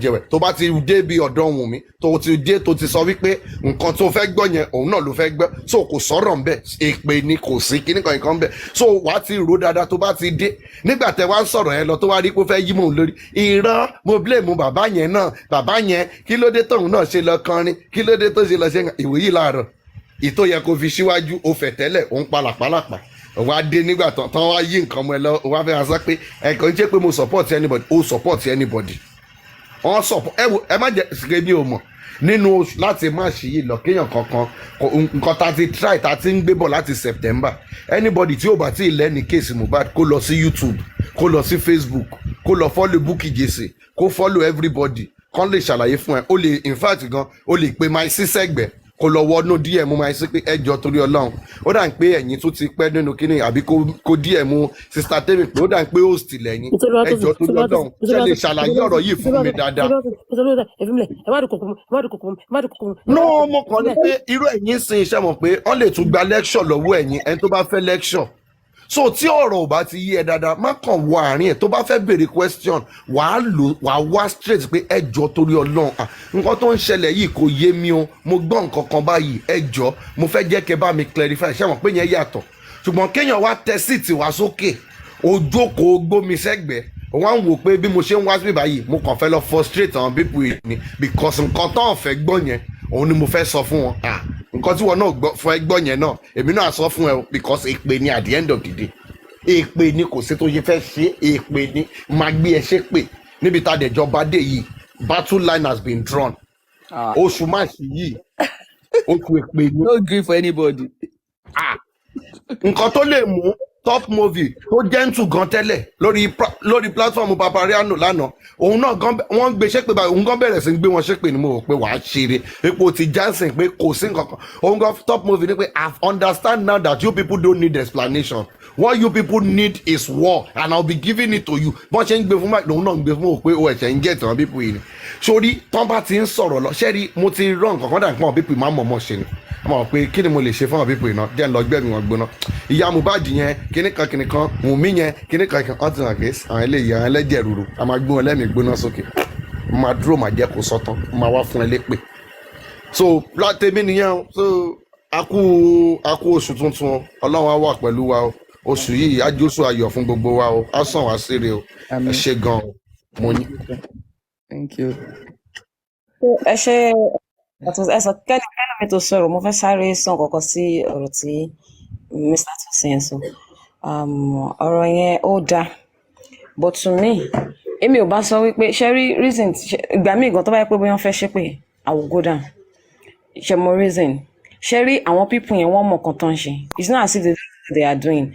jẹ̀wẹ̀ tó bá ti dé bí ọ̀dọ̀ Wùnmí tó ti dé tó ti sọ wípé nǹkan tó fẹ́ gbọ́ yẹn òun náà ló fẹ́ gbọ́ so kò sọ̀rọ̀ ń bẹ̀ èpè ni kò sí kíní kan nǹkan ń bẹ̀ so wàá ti rò dáadáa tó bá ti dé nígbà tẹ wá ń sọ̀rọ̀ yẹn lọ tó wá rí pé ó fẹ́ yí mò ń lórí ìran mo blame bàbá yẹn náà bàbá yẹn kí ló dé tóun náà ṣe lọ kọrin kí ló dé tó ṣe lọ ṣe ìwé yìí láàárọ̀ ìtò yẹ kó fi síwájú ó fẹ̀ tẹ́lẹ̀ òun palàpalàpà wá dé nígbà tán wá yí nǹkan mọ́ ẹ lọ wá fẹ́ sọ pé ẹ̀kọ́ ń jẹ́ pé mo support anybody ó support anybody wọ́n support ẹ má jẹ́ ṣe bí o mọ̀ nínú oṣù láti má ṣì yìí lọ kéèyàn kankan nǹkan tá ti try tá ti ń gbé bọ̀ láti September anybody tí ò bá tí ì lẹ́ni kéèsì Mohbad kó lọ sí YouTube kó lọ sí Facebook kó lọ follow Bukky Jesse kó follow everybody kán lè ṣàlàyé fún ẹ ó lè in fact gan ó lè pe máa sí sẹ́gbẹ̀ẹ́ kó lọ wọnú DM máa sí pé ẹjọ́ torí Ọlọ́run ó dà ń pé ẹ̀yin tó ti pẹ́ nínú kíní àbí kó DM sista Temi pé ó dà ń pé host lẹ́yìn ẹjọ́ torí Ọlọ́run ṣe lè ṣàlàyé ọ̀rọ̀ yìí fún mi dáadáa. no mo kàn ní pé irú ẹ̀yin sin iṣẹ́ mọ̀ pé wọ́n lè tún gba lecture lọ́wọ́ ẹ̀yin ẹni tó bá fẹ́ lecture so tí ọ̀rọ̀ ò bá ti yé ẹ dáadáa má kàn wọ àárín ẹ̀ tó bá fẹ́ béèrè question wàá wá straight pé ẹjọ́ torí Ọlọ́run nǹkan tó ń ṣẹlẹ̀ yìí kò yé mi o mo gbọ́ nǹkan kan báyìí ẹjọ́ mo fẹ́ jẹ́ kẹ́ bá mi clarify ṣé mọ̀ pé yẹn yàtọ̀ ṣùgbọ́n kéèyàn wá tẹ síìtì wá sókè ojókòó gbómi sẹ́gbẹ̀ẹ́ wọ́n á wò pé bí mo ṣe ń wá sí báyìí mo kàn fẹ́ lọ frustrate àwọn people yìí ni because nǹkan tó ń fẹ́ gbọ́ yẹn òun ni mo fẹ́ sọ fún wọn nǹkan tí wọn náà fún ẹ gbọ́ yẹn náà èmi náà sọ fún ẹ because èpè ni at the end of the day èpè ni kò sí tó ṣe fẹ́ ṣe èpè ni máa gbé ẹ ṣe pè níbi tá a dẹ̀jọ́ bá dé yìí battle line has been drawn oṣù máàṣì yìí oṣù èpè ni. no gree for anybody. nǹkan tó lè mú top movie tó gentle gan tẹ́lẹ̀ lórí platform Papariano lánàá òun náà gan wọ́n gbé ṣépè báyìí òun gan bẹ̀rẹ̀ sí gbé wọn ṣépè ni mo rò pé wàá ṣeré epo ti Jansen pé kò sí nǹkan kan òun gan top movie ni pé I understand now that you people don't need explanation what you people need is war and I'll be giving it to you bọ́n ṣe ń gbé fún báyìí lòun náà ń gbé fún mo rò pé o ẹ̀ṣẹ̀ ń get àwọn people yìí ni sórí tán bá ti ń sọ̀rọ̀ lọ ṣẹ́rí mo ti rán nǹkan kan dà pé àwọn people máa mọ̀ọ́mọ̀ ṣe ni mo rò pé kí ni mo lè ṣe fún àwọn people iná jẹ́ ń lọ gbẹ́mí wọn gbóná ìyá Mohbad yẹn kíní kan Wùnmí yẹn kíní kan ọtí hàn kéésì àwọn eléyìí àwọn ẹlẹ́jẹ̀ rúru a máa gbé wọn lẹ́mìí gbóná sókè máa dúró máa jẹ́ kó sọ́tán máa wá fún ẹ lépè so Tèmi nìyẹn so a kú oṣù tuntun Ọlọ́run á wà pẹ̀lú wa o oṣù yìí ajóṣù ayọ̀ fún gbogbo wa o á sàn wá síre o ẹ ṣe gan mo ní. Thank you. ẹ ṣe ẹsọ kẹ́ni mi tó sọ̀rọ̀ mo fẹ́ sáré sàn kọ́kọ́ sí ọ̀rọ̀ tí Mr. Tosin sọ ọ̀rọ̀ yẹn ó dáa but to me èmi ò bá sọ wípé ṣe rí reason ìgbà míì gan tó bá yẹ pé bóyá wọ́n fẹ́ ṣe pé I will go down ṣe mo reason ṣe rí àwọn people yẹn wọ́n mọ̀ kan tó ń ṣe it's not as if they are doing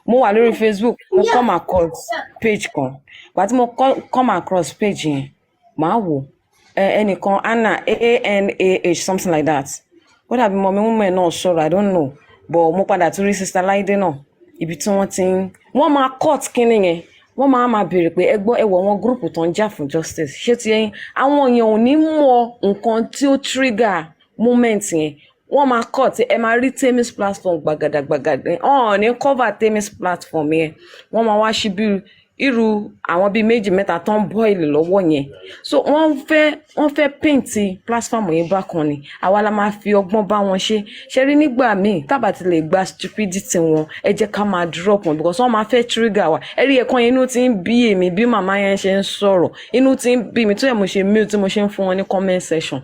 mo wà lórí Facebook mo come across page kan but mo come across page yẹn màá wò ẹnìkan Anna ANAH something like that ó dàbí mọ mi mú ẹ náà sọ̀rọ̀ I don't know but mo padà tún rí Sister Láìdé náà ibi tí wọ́n máa court kínní yẹn wọ́n máa béèrè pé ẹwọ wọn gúrùpù tó ń jà fún justice ṣé ti yẹn àwọn èèyàn ò ní mọ nǹkan tí ó trigger moment yẹn wọ́n máa court ẹ máa rí Temi's platform gbàgàdàgbàgàdà ní cover Temi's platform yẹn wọ́n máa wá sí bí irú àwọn bíi méjì mẹ́ta tó ń bọ́ìlì lọ́wọ́ yẹn so wọ́n fẹ́ paint platform yẹn bákan ni àwa la máa fi ọgbọ́n bá wọn ṣe rí nígbà míì tábà ti lè gba stupidity wọn ẹ jẹ́ ká máa drop wọn because wọ́n máa fẹ́ trigger wa ẹ rí ẹ̀kan yẹn inú ti ń bí èmi bí màmá yẹn ṣe ń sọ̀rọ̀ inú ti ń bí mi tó yẹ mo ṣe mute tí mo ṣe ń fún wọn ní comment section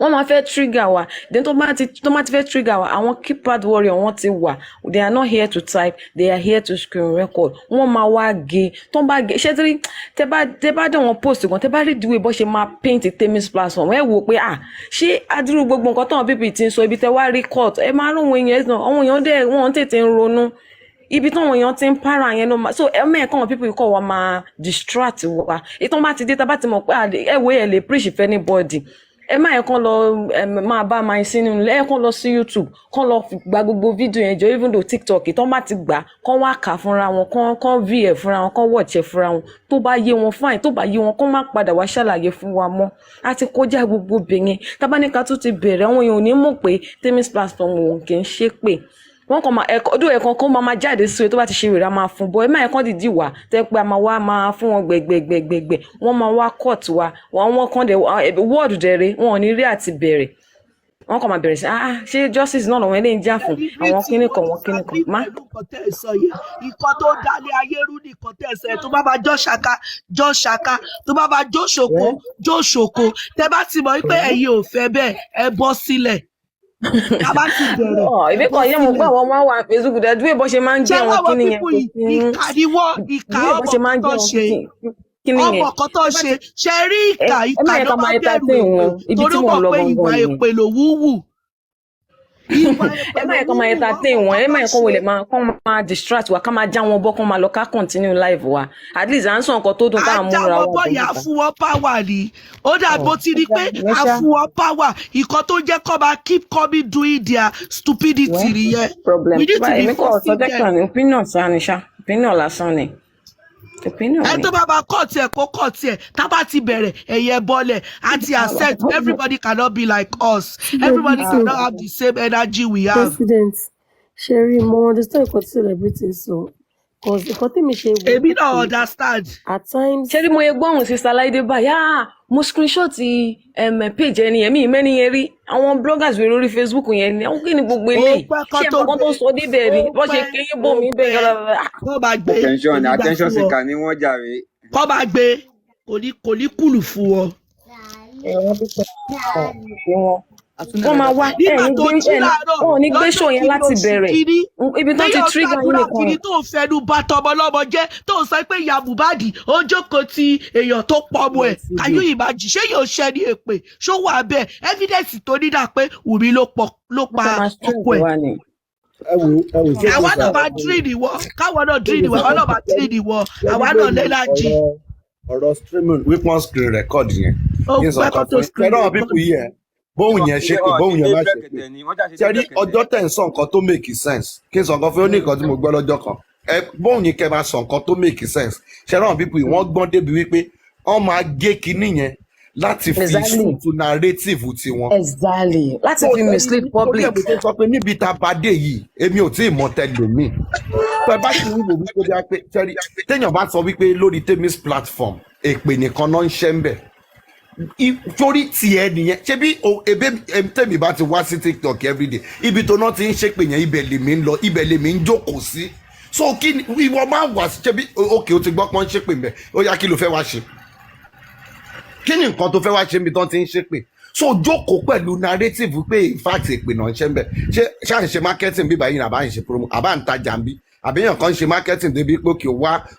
wọ́n máa fẹ́ trigger wa then tó máa ti fẹ́ trigger wa àwọn keypad warrior wọ́n ti wà they are not here to type they are here to screen record wọ́n máa wá gé tó ń bá gé ṣé tí tẹ bá dẹ̀ wọ́n post gan tẹ bá rí ìdíwé bó ṣe máa paint Temi's platform ẹ wò pé ṣé adúrú gbogbo nǹkan táwọn bíbí ti ń sọ ibi tẹ wá rí court ẹ máa rún àwọn èèyàn àwọn èèyàn dẹ̀ wọ́n tètè ń ronú ibi táwọn èèyàn ti ń para yẹn ló máa so ẹ mẹ́ẹ̀kan people kọ́ wa máa distract wa ìtàn bá ti dé tá bá ti mọ̀ pé ẹ wo ẹ lè preach for anybody ẹ má yẹ kán lọ máa bá máa sí nínú ẹ kán lọ sí YouTube kán lọ gba gbogbo fídíò yẹn jọ even though TikTok tán bá ti gbà kán wá kà fúnra wọn kán vf fúnra wọn kán watch fúnra wọn tó bá yé wọn fine tó bá yé wọn kán má padà wá ṣàlàyé fún wa mọ́ a ti kọjá gbogbo bẹ̀yẹn tábánikà tó ti bẹ̀rẹ̀ àwọn èèyàn ò ní mọ̀ pé Temi's platform òun kì í ṣe pé wọ́n kàn máa ọdún ẹ̀kan kan máa jáde sí tó bá ti ṣe wèrè a máa fún bọ́ ẹ máa ẹ̀kan dìdí wà tẹ́ pé a máa wá máa fún wọn gbẹ̀gbẹ̀gbẹ̀gbẹ̀ wọ́n máa wá court wa wọ́n kàn dé wọ́ọ̀dù dẹ̀rẹ̀ wọn ò ní rí àti bẹ̀rẹ̀ wọ́n kàn máa bẹ̀rẹ̀ sí ṣé justice náà lọ́wọ́ eléyìí jà fún àwọn kíní kan wọn kíní kan má. nǹkan tẹ́ ẹ sọ yẹn nǹkan tó dálé ayé rú ní nǹkan tẹ́ ẹ sọ yẹn tó bá jọ́ ṣaka tó bá jọ́ ṣòko tẹ́ bá ti mọ̀ wípé ẹ̀yin ò fẹ́ bẹ́ẹ̀ ẹ bọ́ sílẹ̀ a bá ti bẹ̀rẹ̀. ìbí kan yẹn mo gbọ́ àwọn máa wà Facebook dẹ̀ dúró bó ṣe máa ń gbé àwọn kíní yẹn ìkà ọmọ kan tó ṣe ọmọ kan tó ṣe ṣe rí ìkà ló máa bẹ̀rù torí wọ́n pé ìwà èpè ló wúwù. ẹ má yẹ kó máa entertain wọn ẹ má yẹ kó wọlé máa distract wa ká máa já wọn bọ́ kó máa lọ ká continue live wa at least à ń sọ nǹkan tó dùn ká múra wa. àjà wọn bọyà fún wọn power ni ó dàbò ti rí pé a fún wọn power ìkan tó jẹ́ kó máa keep coming doing their stupidity nìyẹn. we need to be forcing them. opinion ṣá opinion lásán ni. ẹ tó bá kọ́ tiẹ̀ kó kọ́ tiẹ̀ tá bá ti bẹ̀rẹ̀ ẹ̀yẹ bọ́lẹ̀ àti accept everybody cannot be like us everybody cannot have the same energy we have. President Sherry mo understand nǹkan tí celebrity sọ cause nǹkan tí mi ṣe wò. èmi náà understand. at times. ṣé rí mo yẹ gbọ́hùn sí Salaide báyà mo screenshot page ẹni ẹ̀mí mẹ́ni yẹn rí àwọn bloggers wẹ̀ lórí Facebook yẹn ni àwọn kí ni gbogbo eléyìí ṣé ẹ̀kọ́ tó sọ débẹ̀ rí bó ṣe kéye bò mí bẹ́ẹ̀ yọ̀rọ̀. kọ́ bá gbé attention seeker ni wọ́n jàre. kọ́ bá gbé kò ní kùlù fún wọn. wọ́n ti sọ wọ́n máa wá wọn ò ní gbé show yẹn láti bẹ̀rẹ̀ ibi tó ti trigger yín nìkan. kiri tó ń fẹnu bà tọmọlọmọ jẹ́ tó ń sọ pé ìyá Mohbad ó jókòó ti èèyàn tó pọ̀ ọmọ ẹ̀ kàyú ìbàjì ṣé yóò ṣẹ́ ní èpè ṣó wà bẹ́ẹ̀ evidence tó nídà pé Wùmí ló pa ọkọ ẹ̀. àwa náà bá dírìn ìwọ káwọn náà dírìn ìwọ àwọn náà bá dírìn ìwọ àwa náà lẹ́lájì. ọ̀rọ̀ streaming wípọ́n screen record yẹn kí n sọ kan fún ẹ lọ́wọ́ pípù yìí ẹ̀ bóun yẹn ṣe pé bóun yẹn má ṣe pé ṣẹ́rí ọjọ́ tẹ̀ ń sọ nǹkan tó make sense kí n sọ nǹkan fún ó ní nǹkan tí mo gbọ́ lọ́jọ́ kan bóun yìí kẹ́ máa sọ nǹkan tó make sense ṣẹ́rí àwọn pípù yìí wọ́n gbọ́n débi wípé wọ́n máa gé kinní yẹn láti fi sùn narrative tiwọn. exactly láti fi mislead public. ó yẹ kó sọ pé níbi tá a bá dé yìí èmi ò tí ì mọ tẹlómi pẹ bá ti wúwo wípé bí a pé ṣẹ́rí téèyàn bá sọ wípé lórí Temi's platform èpè nìkan náà ń ṣẹ́ ń bẹ̀ torí tiẹ̀ nìyẹn ṣé bí ebe tèmi bá ti wá sí TikTok everyday ibi tó náà ti ń ṣépè yẹn ibẹ̀ lèmi ń lọ ibẹ̀ lèmi ń jókòó sí so kí ni ìwọ máa wà sí ṣé bí òkè ó ti gbọ́ pọ́n ṣépè mbẹ́ ó yá kí ló fẹ́ wá ṣe kí ni nǹkan tó fẹ́ wá ṣe níbi tó ti ń ṣépè so jókòó pẹ̀lú narrative pé in fact èpè náà ń ṣe ń bẹ̀ ṣé ṣáà ń ṣe marketing bíbá yìí àbá ń ṣe promo àbá ń tajà ń bí àbíyàn kan ń ṣe marketing débi pé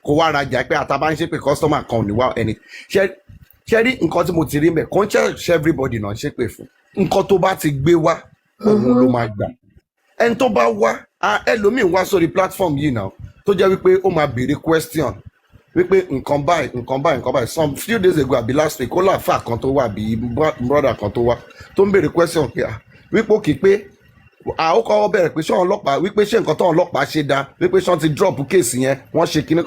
kò wá rajà pé àtàbá ń ṣépè customer kan ò ní wá ẹni ṣe rí nǹkan tí mo ti rí mẹ́ kò ń ṣe everybody náà ṣe pé fún nǹkan tó bá ti gbé wá òun ló máa gbà ẹni tó bá wá ẹlòmíì wá sórí platform yìí náà tó jẹ́ wípé ó máa béèrè question wípé nǹkan báyìí some few days ago àbí last week ó láàfà kan tó wà bí brother kan tó wá tó ń béèrè question pé wípé ó kì í pé ó kọ́ bẹ̀rẹ̀ pé ṣé ọlọ́pàá wípé ṣé nǹkan tó ọlọ́pàá ṣe dá wípé ṣé wọ́n ti drop case yẹn wọ́n ṣe kinní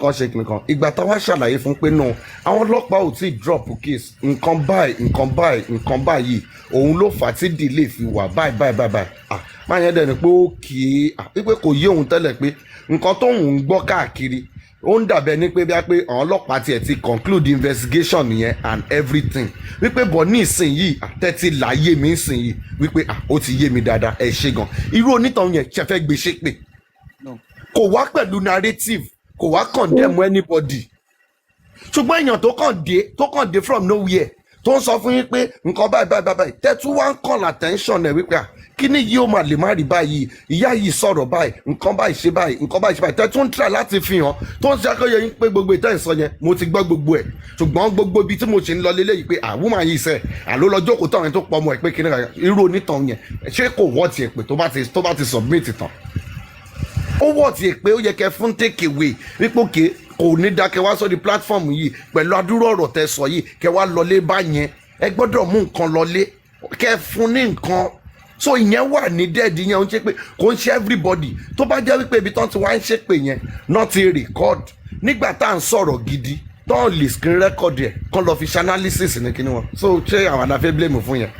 kan ìgbà táwa ṣàlàyé fún pé no àwọn ọlọ́pàá ò tí drop case nǹkan báyìí òun ló fà á tí delay fi wà báyìí máa yẹn dẹ̀ ni pé ó kì í wípé kò yé òun tẹ́lẹ̀ pé nǹkan tóun ń gbọ́ káàkiri ó ń dàbẹ̀ ní pé bí a pé àwọn ọlọ́pàá tiẹ̀ ti conclude investigation yẹn and everything wípé bọ̀ ní ìsinyìí àtẹ́tí láyé mi ìsinyìí wípé ó ti yé mi dáadáa ẹ ṣe gan irú onítàn yẹn ṣe fẹ́ gbé ṣépè kò wá pẹ̀lú narrative kò wá condemn anybody ṣùgbọ́n èèyàn tó kàn dé from nowhere tó ń sọ fún yín pé nǹkan báyìí tẹ́tú wá ń call attention ẹ̀ wípé kíní yìí ó máa lè má rí báyìí ìyá yìí sọ̀rọ̀ báyìí nǹkan báyìí ṣe báyìí tẹ́tú ń try láti fi hàn tó ń ṣe akọ́yẹ yín pé gbogbo ìtẹ́ ìsọ yẹn mo ti gbọ́ gbogbo ẹ̀ ṣùgbọ́n gbogbo ibi tí mo ṣe ń lọ lélẹ́yìí pé àwùmá yìí sẹ́ àló lọ jókòó táwọn tó pọ̀ ọmọ ẹ̀ pé kíní kan irú onítàn yẹn ṣé kò wọ́ tiẹ̀ pé tó bá ti submit tán ó wọ́ tiẹ̀ pé ó yẹ kẹ́ fún take away wípé òkè kò ní dákẹ́ wá sórí platform yìí pẹ̀lú adúrò ọ̀rọ̀ tẹ́ sọ yìí kẹ́ wá lọlé báyẹn ẹ gbọ́dọ̀ mú nǹkan lọlé kẹ́ fún ní nǹkan so ìyẹn wà ní dẹ́ẹ̀dì yẹn ó ń ṣe pé kò ń ṣe everybody tó bá jẹ́ wípé ibi tán ti wá ń ṣe pé yẹn náà ti record nígbà tá à ń sọ̀rọ̀ gidi tán lè screen record ẹ̀ kán lọ fi ṣe analysis ní kíní wọn so ṣé àwọn àdáfẹ́ blame fún yẹn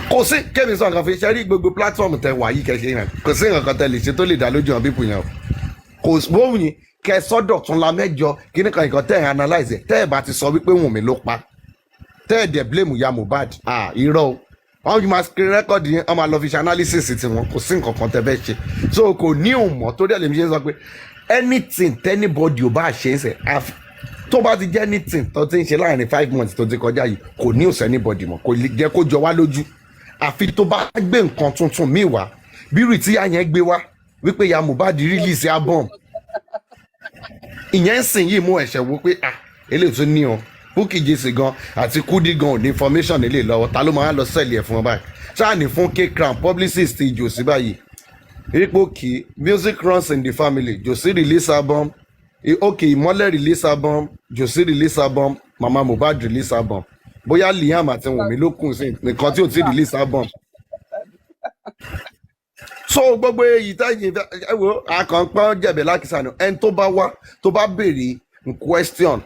kò sí kẹ́mi sọ nǹkan fi ṣe rí gbogbo platform tẹ wà yìí kẹ́ṣe yẹn kò sí nǹkan tẹ lè ṣe tó lè dá lójú àwọn pípù yẹn o kò bóun yìí kẹ sọ́dọ̀ tún la mẹ́jọ kíní kan nǹkan tẹ́ ẹ̀ analyse tẹ́ ẹ̀ bá ti sọ wípé Wùnmí ló pa tẹ́ ẹ̀ dẹ̀ blame ya Mohbad irọ́ o wọ́n yìí máa screen record yẹn wọ́n máa lọ fi ṣe analysis tiwọn kò sí nǹkan kan tẹ́ fẹ́ ṣe so kò ní òmò tó dẹ̀ lè mi ṣe sọ pé anything tẹ́nibọ́dì ò bá ṣe é sẹ̀ tó bá ti jẹ́ anything tó ti ń ṣe láàrin 5 months tó ti kọjá yìí kò ní òsè anybody mọ́ kò lè jẹ́ kó jọ wá lójú àfi tó bá gbé nǹkan tuntun míì wá bírù tí yẹn gbé wá wípé ya Mohbad release album ìyẹn ń sìn yìí mú ẹ̀ṣẹ̀ wo pé eléyìí tún ní o Bukky Jesse gan àti Kudi gan ò ní information nílé lọ́wọ́ ta ló máa lọ sẹ́ẹ̀lì ẹ̀ fún ọ báyìí ṣáà ní fún K-Crown publicist ìjòsí báyìí ipò kì music runs in the family Josie release album Ìmọ́lẹ̀ release album Josie release album Mama Mohbad release album bóyá Liam àti Wùnmí ló kùn sí nìkan tí ò ti release album so gbogbo èyí táyì ẹ wo àkànpọ̀ jẹ̀bẹ̀ lákìsà ni ẹni tó bá wá tó bá béèrè question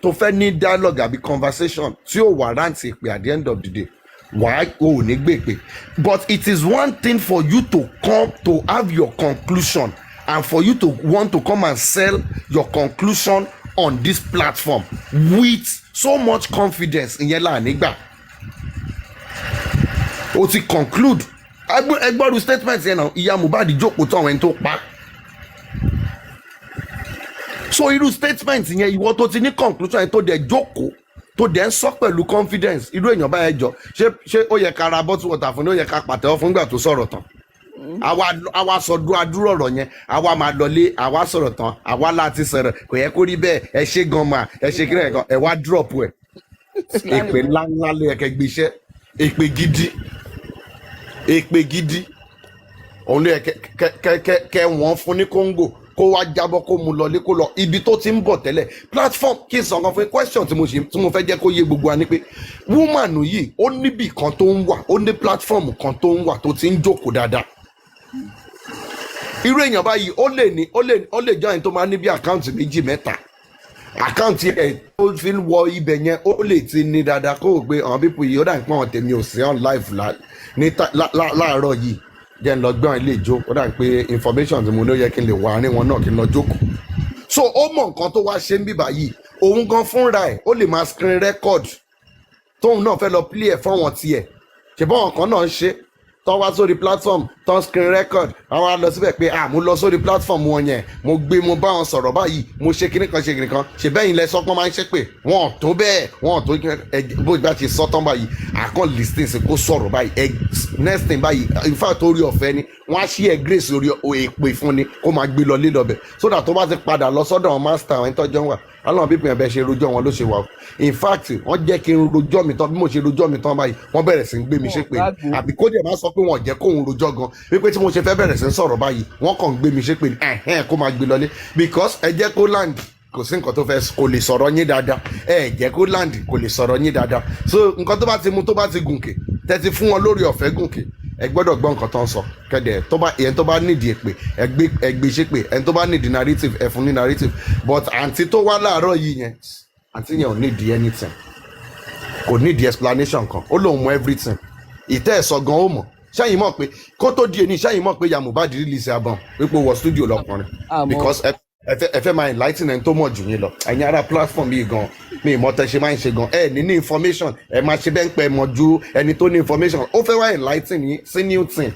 tó fẹ́ ní dialogue àbí conversation tí ó warrant ìpè at the end of the day wàá ò ní gbèpè but it is one thing for you to come to have your conclusion and for you to want to come and sell your conclusion on this platform with so much confidence ìyẹn là nígbà o ti conclude ẹgbọ́rú statement yẹn náà ìyá Mohbad jókòó tó àwọn ẹni tó pa so irú statement yẹn ìwọ tó ti ní conclusion yẹn tó dẹ̀ jókòó tó dẹ̀ ń sọ pẹ̀lú confidence irú èèyàn báyẹn jọ ṣé ó yẹ ká ra bottle water fún ní ó yẹ ká pàtẹ́wọ́ fún ìgbà tó sọ̀rọ̀ tán àwa sọ adúrò ọ̀rọ̀ yẹn àwa máa lọlé àwa sọ̀rọ̀ tán àwa láti sọ̀rọ̀ kò yẹ kó rí bẹ́ẹ̀ ẹ ṣe gan ma ẹ ṣe kíni ẹ̀kan ẹ wá drop ẹ̀ èpè ńláńlá ló yẹ kẹ́ gbéṣẹ́ èpè gidi òun ló yẹ kẹ́ wọ́n fún ní Congo kó wá jábọ́ kó mu lọlé kó lọ ibi tó ti ń bọ̀ tẹ́lẹ̀ platform kí n sọ kan fún question tí mo fẹ́ jẹ́ kó yé gbogbo wa ni pé woman yìí ó níbì kan tó ń wà ó ní platform kan tó ń wà tó ti ń jókòó dáadáa irú èèyàn báyìí ó lè jọ ẹni tó máa ní bí àkáǹtì méjì mẹ́ta àkáǹtì ẹ̀ tó fi ń wọ ibẹ̀ yẹn ó lè ti ní dáadáa kó o gbé àwọn pípọ̀ yìí ó dà ń pọ́n àwọn tèmi ò sí on live láàárọ̀ yìí jẹ́ ń lọ gbọ́n ilé ìjó ó dà ń pé information tí mo ní ó yẹ kí n lè wà ní wọn náà kí n lọ jókòó so ó mọ nǹkan tó wá ṣe ń bíbà yìí òun gan fúnra ẹ̀ ó lè máa screen record tóun náà fẹ́ lọ play ẹ̀ fọ́wọ́n tiẹ̀ ṣùgbọ́n àwọn kan náà ń ṣe tó wá sórí platform tó screen record àwọn á lọ síbẹ̀ pé mo lọ sórí platform wọn yẹn mo bá wọn sọ̀rọ̀ báyìí mo ṣe kinní kan ṣe bẹ́yìn lẹ sọ́pọ́n máa ń ṣe pé wọn ò tó bẹ́ẹ̀ wọn ò tó bó bá ti sọ tán báyìí àkàn listing sí kó sọ̀rọ̀ báyìí next thing báyìí in fact orí ọ̀fẹ́ ni wọ́n á ṣí ẹ̀ grace orí èpè fún ni kó máa gbé lọ lé lọ́bẹ̀ so that tó bá ti padà lọ sọ́dọ̀ àwọn master àwọn ìtọ́jọ́ wà àwọn bíbí yẹn bẹ́ẹ̀ ṣe rojọ́ wọn ló ṣe wà in fact wọ́n jẹ́ kí n rojọ́ mi tán bí mo ṣe rojọ́ mi tán báyìí wọ́n bẹ̀rẹ̀ sí ń gbé mi ṣépè àbí kó dẹ̀ máa sọ pé wọ́n jẹ́ kóun rojọ́ gan wípé tí mo ṣe fẹ́ bẹ̀rẹ̀ sí ń sọ̀rọ̀ báyìí wọ́n kàn ń gbé mi ṣépè kó máa gbé lọlé because ẹ jẹ́ kó land kò sí nǹkan tó fẹ́ kò lè sọ̀rọ̀ yín dáadáa ẹ jẹ́ kó land kò lè sọ̀rọ̀ yín dáadáa so nǹkan tó bá ti mu tó bá ti gùnkè tẹ́tí fún wọn lórí ọ̀fẹ́ gùnkè ẹ gbọ́dọ̀ gbọ́ nǹkan tó ń sọ kẹ́dẹ̀ ẹni tó bá nídìí èpè ẹgbẹ́ ṣépè ẹni tó bá nídìí narrative ẹ fún ní narrative but àǹtí tó wá láàárọ̀ yìí yẹn àǹtí yẹn ò nídìí anything kò nídìí explanation kan ó lóun mọ everything ìtẹ́ ẹ̀ sọ gan ó mọ̀ ṣẹ́yìn mọ̀ pé kó tó di ẹni ṣẹ́yìn mọ̀ pé ya Mohbad release album wípé wọ studio lọkùnrin because ẹ fẹ́ máa enlighten ẹni tó mọ̀ jù yín lọ ẹ̀yin ará platform yìí gan mi ìmọ̀ tẹ́ ṣe máa ń ṣe gan ẹ ní information ẹ máa ṣe bẹ́ẹ̀ ń pẹ́ mọ̀ ju ẹni tó ní information ó fẹ́ wá enlighten yín sí new thing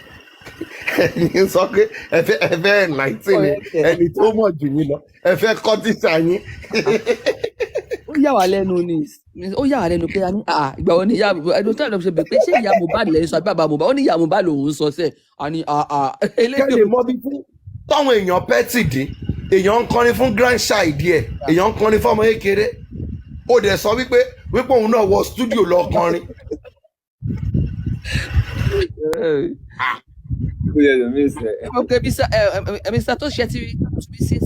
ẹ̀yin sọ pé ẹ fẹ́ enlighten ẹni tó mọ̀ jù yín lọ ẹ fẹ́ kọ́ tíṣà yín. ó yà wá lẹ́nu pé ìgbà wo ni ìyá ẹni tó ń ṣe bẹ̀ pé ṣé ìyá Mohbad lẹ́yìn sọ àbí bàbá Mohbad ó ní ìyá Mohbad lòun sọ sẹ́ẹ̀ àní kẹ́lẹ̀ mọ́ bí fún táwọn èèyàn pẹ́tì dín èèyàn ń kọrin fún grandchild ẹ̀ èèyàn ń kọrin fún ọmọ kékeré ó dẹ̀ sọ wípé òun náà wọ studio lọ kọrin. Okay, Mr. tó ṣe ti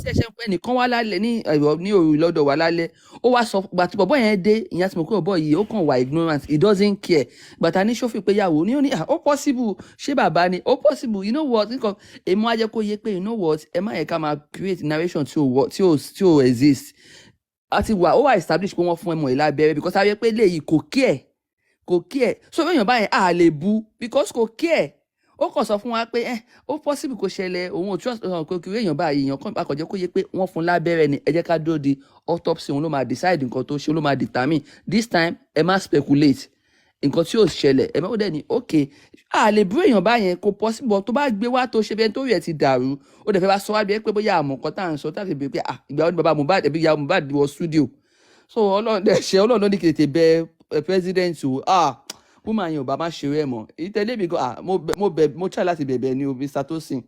ṣe ṣe pé nìkan wá lálẹ́ ní òru lọ́dọ̀ wa lálẹ́ ó wá sọ gbàtí bọ̀bọ̀ yẹn dé ìyẹn tí mo kúrò bọ̀ yìí ó kàn wà ignorant he doesn't care gbàtà ní sọ́fì pé yàwó ní ó ní ó possible ṣé bàbá ni ó possible you know what nǹkan èmi wá jẹ́ kó yé pé you know what ẹ má yẹ ká máa create narration tí ò exist àti wà ó wà establish pé wọ́n fún ẹmọ ìlà abẹ́rẹ́ because a yẹ pé léyìí kò care kò kí ẹ̀ so èèyàn báyẹn à lè bu because kò kí ẹ̀ ó kàn sọ fún wa pé ó possible kó ṣẹlẹ̀ òun ò trust kò kí èèyàn báyìí èèyàn kan akọ̀jẹ́ kó yẹ pé wọ́n fún lábẹ́rẹ́ ni ẹ jẹ́ ká dúró di autopsy òun ló máa decide nǹkan tó ṣe ló máa determine this time ẹ má speculate nǹkan tí ò ṣẹlẹ̀ ẹ mẹ́wọ́n dẹ̀ ni ok a lè bú èèyàn báyẹn kò possible tó bá gbé wá tó ṣe bẹ́ẹ̀ tó rí ẹ̀ ti dàrú ó dẹ̀ fẹ́ bá sọ wá bí ẹ pé bóyá àmọ̀ kan tá à ń sọ tá à fi bèèrè pé ìgbà wo ni bàbá Mohbad ẹbí ìyá Mohbad wọ studio so ọlọ́run dẹ̀ ṣe ọlọ́run ló ní kí tètè bẹ president o woman yẹn ò bá má ṣe rẹ mọ́ ìtẹ̀lé mi gan mo try láti bẹ̀bẹ̀ ni o Mr. Tosin.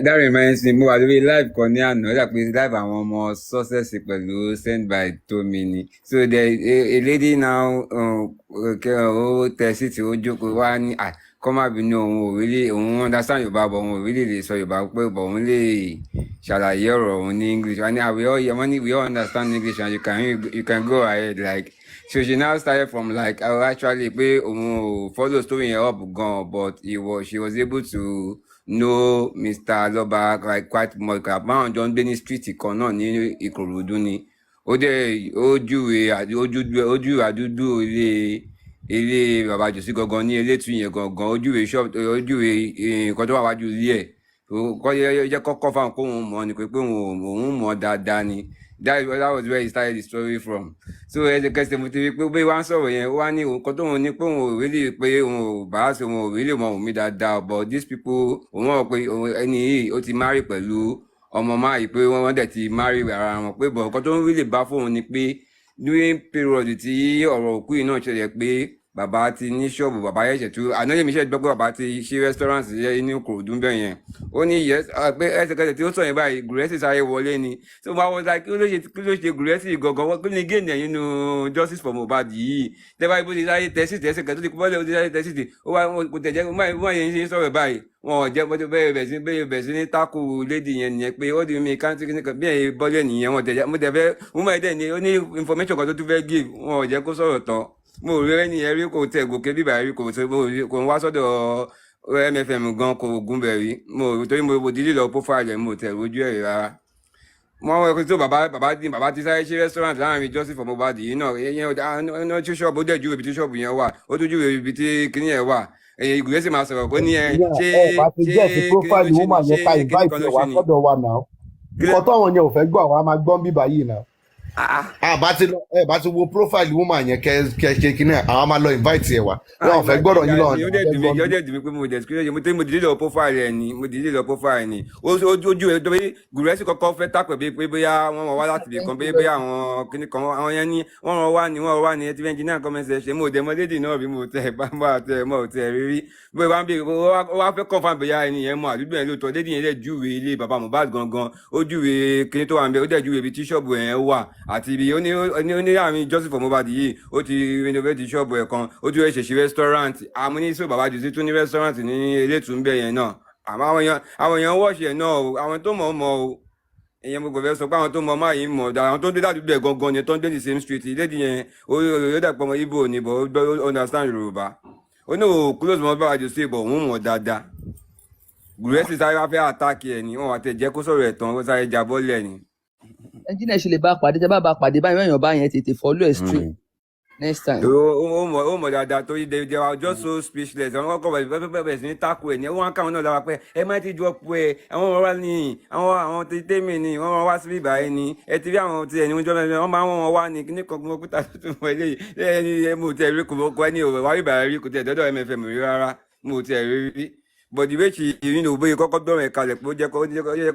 that reminds me mo wà lórí live kan ní àná ó pé live àwọn ọmọ success pẹ̀lú sent by Tomi ni so there a lady now ó tẹ sí tí ó jókòó wá ní kọ́ má bínú òun understand Yorùbá bọ̀ òun ò really lè sọ Yorùbá pé bọ̀ òun lè ṣàlàyé ọ̀rọ̀ òun ní English wọ́n ní we all understand English and you can go ahead like so she now started from like actually pé òun ò follow story yẹn up gan but she was able to know Mr. Aloba like quite much àbáwọn jọ ń gbé ní street kan náà ní Ìkòròdú ni ó dẹ̀ ojú àdúgbò ilé bàbá jòsí gangan ní elétú yẹn gangan ojúwe nǹkan tó wà wájú ilé ẹ̀ kọ́ jẹ́ kọ́kọ́ fáwọn kóhun mọ̀ ni pé òun mọ̀ dáadáa ni that was where he started the story from so ẹsẹ̀kẹsẹ̀ mo ti rí pé bí wọ́n sọ̀rọ̀ yẹn wọ́n ní nǹkan tó wọn ní pé òun ò really pé òun ò bá ṣe òun ò really mọ̀ òun mi dáadáa but these people òun mọ̀ pé ẹni yìí ó ti marry pẹ̀lú ọmọ máa yìí pé wọ́n dẹ̀ ti marry ara wọn pé bọ̀ nǹkan tó ń really bá fóun ni pé during period tí ọ̀rọ̀ òkú yìí náà ṣẹlẹ̀ pé bàbá ti ní ṣọ́ọ̀bù bàbá yẹn ṣètò ànáyẹmí ṣe gbọ́ pé bàbá ti ṣí restaurant yẹn ní Ìkòròdú bẹ́ẹ̀ yẹn ó ní yes pé ẹsẹ̀kẹsẹ̀ tí ó sọ yẹn báyìí gùrẹ́sì sáré wọlé ni so wọ́n wọ́n like kí ló ṣe gùrẹ́sì gangan wọ́n kí ni géènì ẹ̀yìn nínú justice for Mohbad yìí tẹ́bá ibo ti sáré tẹ́sítì ẹsẹ̀kẹsẹ̀ tó ti bọ́lẹ̀ ó ti sáré tẹ́sítì ó wá kò tẹ̀jẹ́ wọ́n yẹn ṣe sọ̀rọ̀ báyìí wọn ò jẹ́ bẹ́ẹ̀ bẹ̀ sí ní tákù lédi yẹn nìyẹn pé ó di mi káńtì bí ẹ̀yìn bọ́lẹ̀ nìyẹn wọn tẹ̀jẹ́ mo tẹ̀ fẹ́ wọ́n máa dẹ̀ ní ó ní information kan tó tún fẹ́ give wọn ò jẹ́ kó sọ̀rọ̀ tán mo rí ẹni yẹn rí kò tẹ gòkè bíbà rí kò ń wá sọ́dọ̀ MFM gan kò gún bẹ̀ rí torí mo dílé lọ profile mo tẹ̀ rojú ẹ̀ rárá mo àwọn ẹ̀kọ́ tó bàbá ti sáré ṣe restaurant láàrin justice for Mohbad yìí náà ẹ̀yẹn tí ṣọ́ọ̀bù ó dẹ̀ ju ibi tí ṣọ́ọ̀bù yẹn wà ó tún ju ibi tí kinní yẹn wà ìgùrẹ́ sì máa sọ̀rọ̀ kó ní bá ti jẹ́ ti profile woman yẹn ká invite ẹ̀ wá sọ́dọ̀ wa náà nǹkan tó àwọn yẹn ò fẹ́ gbọ́ àwọn á máa gbọ́n bíbá yìí náà. bá ti wo profile woman yẹn kẹ kíní àwọn máa lọ invite ẹ wá wọn fẹ́ gbọ́dọ̀ yín lọ yóò dẹ̀ dùn mí pé mo dìde lọ profile ẹ ni ojú ẹ tó bí gùrẹ́sì kọ́kọ́ fẹ́ tàpẹ̀ bí pé bóyá wọ́n wá láti ibì kan bóyá àwọn kíní kan àwọn yẹn ní wọ́n wá ní ẹtí engineer comment ṣe mo dẹ̀ mọ́ lédì náà bí mo tẹ̀ bá tẹ̀ mọ́ tẹ̀ rírí bóyá wọ́n bí wọ́n fẹ́ confirm bóyá ẹni yẹn mọ́ àdúgbò yẹn lóòótọ́ lédì yẹn dẹ̀ júwe ilé bàbá Mohbad gangan ó júwe kíní tó wà ń bẹ ó dẹ̀ júwe ibi tí ṣọ́ọ̀bù yẹn wà àti ibi ó ní àmì justice for Mohbad yìí ó ti renovate ṣọ́ọ̀bù ẹ̀ kan ó tún ṣèṣì restaurant àmúnísọ bàbá jù sí tún ní restaurant ní elétùnbẹ̀ yẹn náà àmọ́ àwọn èèyàn wọ́ọ̀ṣì ẹ̀ náà o àwọn tó mọ̀ o èèyàn gbogbo fẹ́ sọ pé àwọn tó mọ̀ máa yìí mọ̀ dára àwọn tó ń dé ládùúgbò ẹ̀ gangan yẹn tó ń dé the same street lédi yẹn ó dàpọ̀ ọmọ Igbo ni bọ̀ ó understand Yorùbá ó ní o close mọ́ bàbá jù sí ìbọ̀ òun mọ̀ dáadáa gùrẹ́sì sáré wá fẹ́ àtàkì ẹ̀ ni wọ́n wá tẹ̀ jẹ́ kó sọ̀rọ̀ ẹ̀ tán ó sáré jábọ́lẹ̀ ni ẹnjìnà ṣe lè bá pàdé tẹ bá pàdé báyìí èèyàn bá yẹn tètè follow ẹ straight next time. ó mọ̀ dáadáa torí they were just so speechless àwọn kọ́kọ́ bẹ̀rẹ̀ sí ní tako ẹ̀ ní wọ́n káwọn náà lára pé ẹ má ti drop ẹ̀ àwọn ọ̀rọ̀ wá ní àwọn tètèmí ni wọ́n wá síbí ìbáyé ni ẹ ti rí àwọn tí ẹni wọ́n jọ mẹ́rin wọ́n máa wọ́n wá ní kíní kan gbogbo kúta tuntun wọ̀ eléyìí ẹni mo tẹ̀ rí kò ẹni ò wá ìbáyé rí kò tẹ̀ dọ́dọ̀ MFM rí rárá mo tẹ̀ rí bọ̀dì méjì ìrìnà òbóye kọ́kọ́ bẹ̀rẹ̀ ìkàlẹ̀ pé ó jẹ́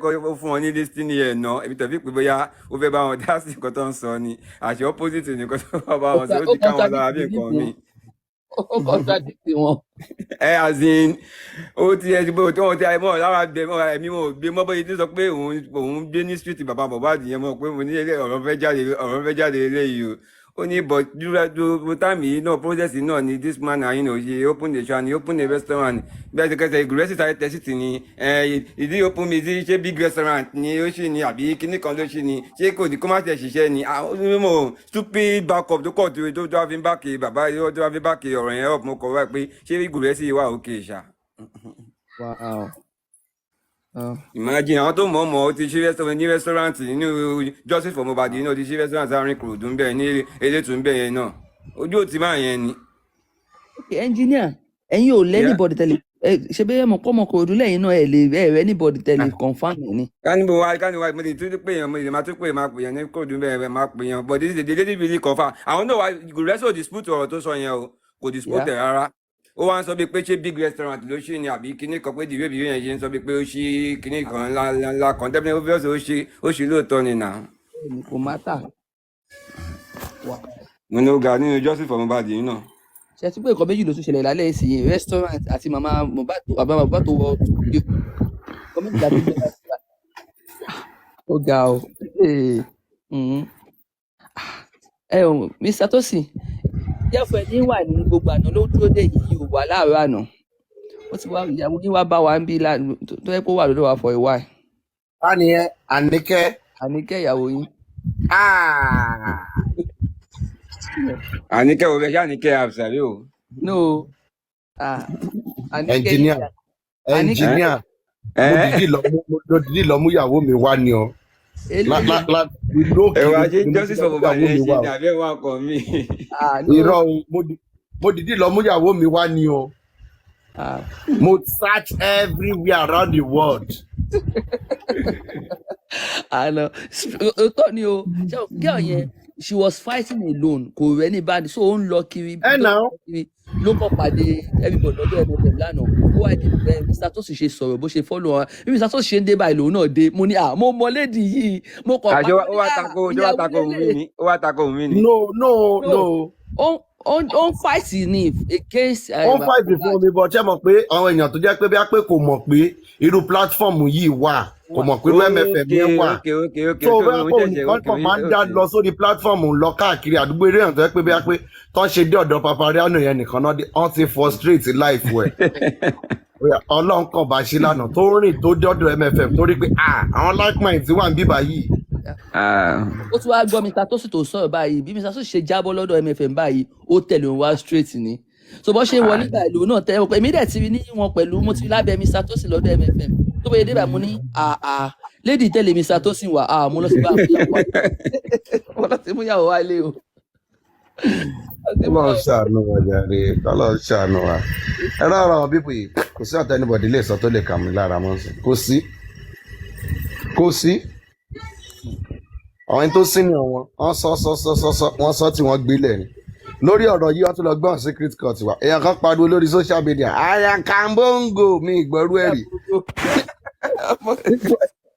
kó fún wọn ní lísítínì ẹ̀ náà èmi tẹ̀fí pé bóyá ó fẹ́ bá wọn dá sí nǹkan tó ń sọ ni àṣẹ opposite nìkan tó bá bá wọn sọ ó ti ká wọn lára bí nǹkan mi. ó contradict wọn. as in ó ti ẹ ti bó tí wọn ti mọ lára bẹ mọ ẹmí wọn ò gbé mọ bóyá tí sọ pé òun gbé ní street bàbá Mohbad yẹn mọ pé mo ní ọ̀rọ̀ fẹ́ jáde eléyìí o ó ní but dúró táìmù yìí náà process náà ni this man na ṣe open the shop ni open the restaurant bí a ti kẹsẹ̀ ìgúrẹ́sì sáré tẹ́sítì ni ìdí open mi sí ṣé big restaurant ni ó ṣì ní àbí kíní kan ló ṣì ní ṣé kò ní kó má tẹ̀ ṣiṣẹ́ ni àwọn stupid backup tó kọ̀ tó wá fi ń báàkì bàbá tó wá fi ń báàkì ọ̀rọ̀ yẹn up mo kọ̀ wá pé ṣé ìgúrẹ́sì wà òkè ṣá. Imagine àwọn tó mọ̀ ó ti ṣí ní restaurant nínú justice for Mohbad náà ti ṣí restaurant àárín Ìkòròdú ń bẹ̀ ní elétò ń bẹ̀ yẹn náà ojú ò ti máa yẹn ni. Okay, engineer ẹ̀yin ò lẹ́ Yeah. anybody tẹ̀lé ṣe bẹ́ẹ̀ mọ̀ pọ́mọ kò dúró lẹ́yìn náà ẹ̀ lè rẹ́ anybody tẹ̀lé confam ẹ̀ ni. Káníbò wa mo lè tún pè yàn mo lè máa tún pè máa pè yàn ní kóòdù bẹ́ẹ̀ máa pè yàn but this is the lady really confam àwọn náà wá gùrẹ́sì ò dispute ọ̀rọ̀ tó sọ yẹn o kò dispute ẹ̀ rárá ó wá ń sọ bíi pé ṣé big restaurant ló ṣì ní àbí kíní kan pé dìbò ìbílẹ̀ yẹn ṣe ń sọ bíi pé ó ṣí kíní kan ńlá kan definitely obviously ó ṣí lóòótọ́ ni nà. Kò mátà. mo ní ó ga nínú justice for Mohbad yìí náà. Ṣe ti pé nǹkan méjì ló tún ṣẹlẹ̀ lálẹ́ ìsìn restaurant àti màmá Mohbad tó wọ kọ́mẹ́ntì dàbí ìjọba síra. Ó ga o. Mr. Tosin jẹ́fọ̀ ẹ̀ ní wà ní gbogbo àná ló dúró dé yìí ò wà láàárọ̀ àná ó ti wá ìyàwó yín wá bá wa ń bí tó yẹ kó wà lọ́dọ̀ wa for a while. ta ni ẹ Àníkẹ́. Àníkẹ́ ìyàwó yín. Àníkẹ́ wo bẹ ṣé Àníkẹ́ àbùsàrí o. No. Engineer. Mo dìdí lọ mú ìyàwó mi wá ni o. Ẹ̀wọ̀n ajé justice for Mohbad yẹn ṣe ní abẹ́ wọn kọ mí. Irọ́ mo dìdí lọ mú ìyàwó mi wá ni o. Mo search everywhere around the world. Àná òótọ́ ni o girl yẹn she was fighting alone kò rẹ́ ní báyìí so ó ń lọ kiri ló kọ́ pàdé everybody lọ́dọ̀ ẹ̀mọ́tẹ̀ lánàá ó wà ní Mr. Tosin ṣe sọ̀rọ̀ bó ṣe follow wa bí Mr. Tosin ṣe ń dé báyìí lòun náà dé mo ní mo mọ lédi yìí mo kọ̀ pàdé ó wá tako mi ni. No. ó ń fight ni against. ó ń fight fún mi bọ́ ṣé mọ̀ pé àwọn èèyàn tó jẹ́ pé bí a pé kò mọ̀ pé irú platform yìí wà kò mọ̀ pé irú MFM yẹn wà tó bẹ́ẹ̀ kó nǹkan kan máa ń dá lọ sórí platform lọ káàkiri àdúgbò eré hàn tó jẹ́ pé bí a pé tó ń ṣe dé ọ̀dọ̀ Papariano yẹn nìkan náà wọ́n ti frustrate life ẹ̀ ọlọ́run kan bá ṣe lánàá tó rìn tó dé ọ̀dọ̀ MFM tó rí pé àwọn like mind ti wà ń bíbá yìí. Ó tún wá gbọ́ Mr. Tosin tó sọ̀rọ̀ báyìí bí Mr. Tosin ṣe jábọ́ lọ́dọ̀ MFM báyìí ó tẹ̀lé wọn wá straight ni so bó ṣe wọlé báyìí lòun náà tẹ́ èmi dẹ̀ ti rí ní wọn pẹ̀lú mo ti rí lábẹ́ Mr. Tosin lọ́dọ̀ MFM tó bóyá débà mo ní lady tẹ̀lé Mr. Tosin wà mo lọ sí bá mo lọ sí mú yàwó wá ilé o. Ọlọ́run ṣàánú wa jàre Ọlọ́run ṣàánú wa ẹ rọrùn àwọn bíbù yìí kò sí ọ̀tẹ́ anybody lè sọ tó lè kà mí lára mọ́ sí kò sí àwọn tó senior wọn wọ́n sọ tí wọ́n gbélé ni lórí ọ̀rọ̀ yìí wọ́n tún lọ gbọ́n secret court wa èèyàn kan pariwo lórí social media ayankambongo mi ìgbọ́rú ẹ̀rí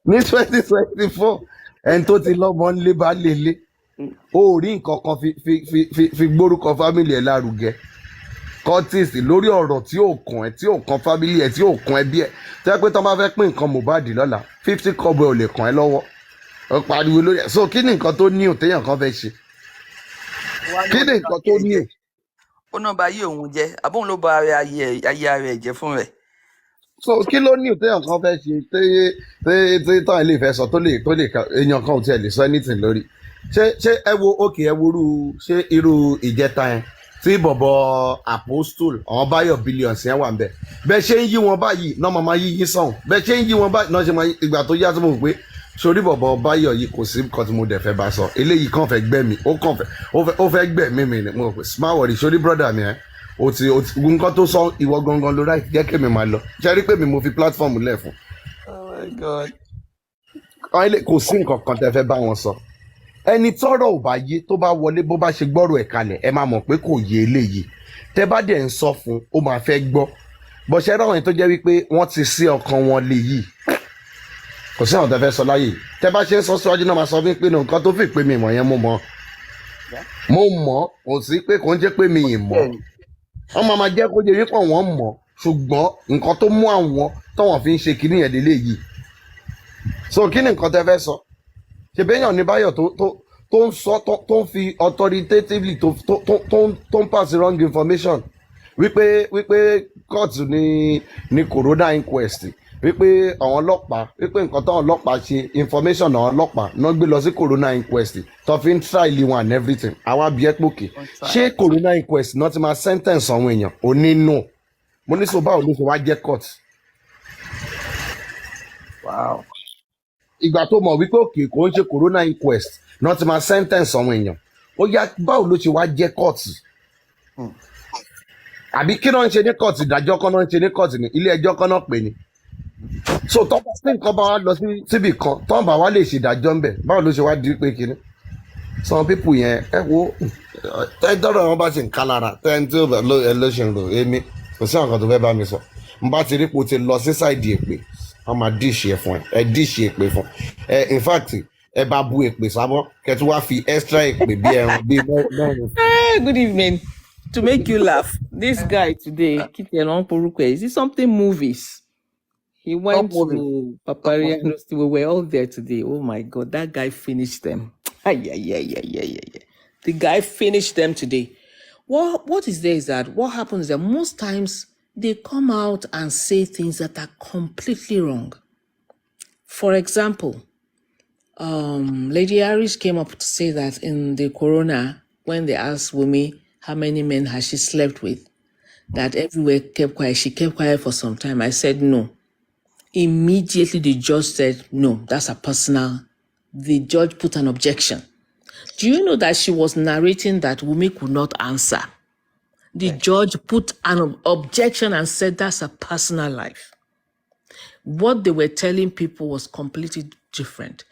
ní 2024 ẹni tó ti lọ́mọ ńlé bá lélẹ̀ ó rí nǹkan kan fi gbórúkọ fámìlì ẹ̀ lárugẹ curtis lórí ọ̀rọ̀ tí ò kàn ẹ́ tí ò kan fámìlì ẹ̀ tí ò kan ẹbí ẹ̀ tẹ́ pé tó bá fẹ́ pín nǹkan Mohbad lọ́la 50 kọ́bọ̀ ò lè kàn ẹ́ lọ́wọ́ ó pariwo lórí ẹ̀ so kí ni nǹkan tó ní òtéyàn kan fẹ́ ṣe kí ni nǹkan tó ní ò. ó náà bá yí òun jẹ àbóhùn ló bá ayé ara ẹ̀ jẹ́ fún rẹ̀. so kí ló ní òtéyàn kan fẹ́ ṣe tí tán ilé ìfẹ́ sọ tó lè èèyàn kan ò tiẹ̀ lè sọ anything lórí ṣé ẹ wo òkè ẹ worú ṣé irú ìjẹta yẹn tí bọ̀bọ̀ apostle àwọn Báyọ̀ billions yẹn wà ń bẹ̀ bẹ́ẹ̀ ṣe ń yí wọn báyìí náà máa yí yín sọ̀hún bẹ́ẹ̀ ṣe ń yí wọn báyìí náà ṣe máa ìgbà tó yá tó mọ̀ pé sórí bọ̀bọ̀ Báyọ̀ yìí kò sí nǹkan tí mo dẹ̀ fẹ́ bá sọ eléyìí kàn fẹ́ gbẹ̀mí ó fẹ́ gbẹ̀mí mi ni mo pè smart worry sórí brother mi ẹ̀ o ti nǹkan tó sọ ìwọ gangan ló ráì jẹ́ kémi máa lọ ṣe rí pé mi mo fi platform lẹ̀ fún. Oh my God. kò sí nǹkan kan tẹ́ fẹ́ bá wọn sọ ẹni tọ́rọ̀ ò bá yé tó bá wọlé bó bá ṣe gbọ́rọ̀ ẹ̀ kalẹ̀ ẹ máa mọ̀ pé kò yé eléyìí tẹ́ bá dẹ̀ ń sọ fún ó máa fẹ́ gbọ́ bọ̀ṣẹ́ ráwọn tó jẹ́ wípé wọ́n ti sí ọkàn wọn lè yìí kò sí àwọn tó fẹ́ sọ láyè tẹ́ bá ṣe ń sọ síwájú náà máa sọ fún pé nǹkan tó fi pé mi mọ̀ yẹn mo mọ̀ kò sí pé kò ń jẹ́ pé mi ì mọ̀ wọ́n máa jẹ́ kó jẹ́ wípé wọ́n mọ̀ ṣùgbọ́n nǹkan tó mú àwọn tọ́wọ̀n fi ń ṣe kinní yẹn délé yìí so kí ni nǹkan tẹ́ fẹ́ sọ ṣe béèyàn ní Báyọ̀ tó ń sọ tó ń fi authoritatively tó ń pass wrong information wípé court ní corona inquest wípé àwọn ọlọ́pàá wípé nǹkan táwọn ọlọ́pàá ṣe information àwọn ọlọ́pàá náà gbé lọ sí corona inquest tó fi ń trial wọn and everything àwa bí ẹ pòkè ṣé corona inquest náà ti máa sentence àwọn èèyàn onínú mo ní sọ báwo ló ṣe wá jẹ́ court. Wow. Ìgbà tó mọ̀ wípé òkè kò ń ṣe corona inquest náà ti máa sentence àwọn èèyàn ó yá báwo ló ṣe wá jẹ́ kóòtù àbí kí náà ń ṣe ní kóòtù ìdájọ́ kan náà ń ṣe ní kóòtù ní ilé ẹjọ́ kan náà pè ní so tọ́pọ̀ sí nǹkan bá wá lọ síbì kan tọ́n bá wá lè ṣèdájọ́ ń bẹ̀ báwo ló ṣe wá di pé kinní some people yẹn ẹ wo tẹ́tọ́rọ̀ wọn bá ṣe ń ká lára tẹ́ni tí ló ṣe ń rò èmi kò sí àwọn kan tó fẹ́ bá mi sọ n bá ti rí pé o ti lọ sí sáìdì èpè wọn máa díṣì ẹ fún ẹ díṣì èpè fún ẹ in fact ẹ bá bu èpè sábọ́ kẹtù wá fi extra èpè bí ẹran bí mẹ́rin. Good evening. To make you laugh, this guy today, Kitenon Poruque, is it something movies? He went to Paparianos. We were all there today. Oh my God, that guy finished them. Yeah. The guy finished them today. What is there is that what happens is that most times they come out and say things that are completely wrong. For example, Lady Harris came up to say that in the corona, when they asked Wumi how many men has she slept with, that everywhere kept quiet. She kept quiet for some time. I said no. Immediately the judge said no, that's a personal. The judge put an objection. Do you know that she was narrating that Wumi could not answer? The judge put an objection and said that's a personal life. What they were telling people was completely different.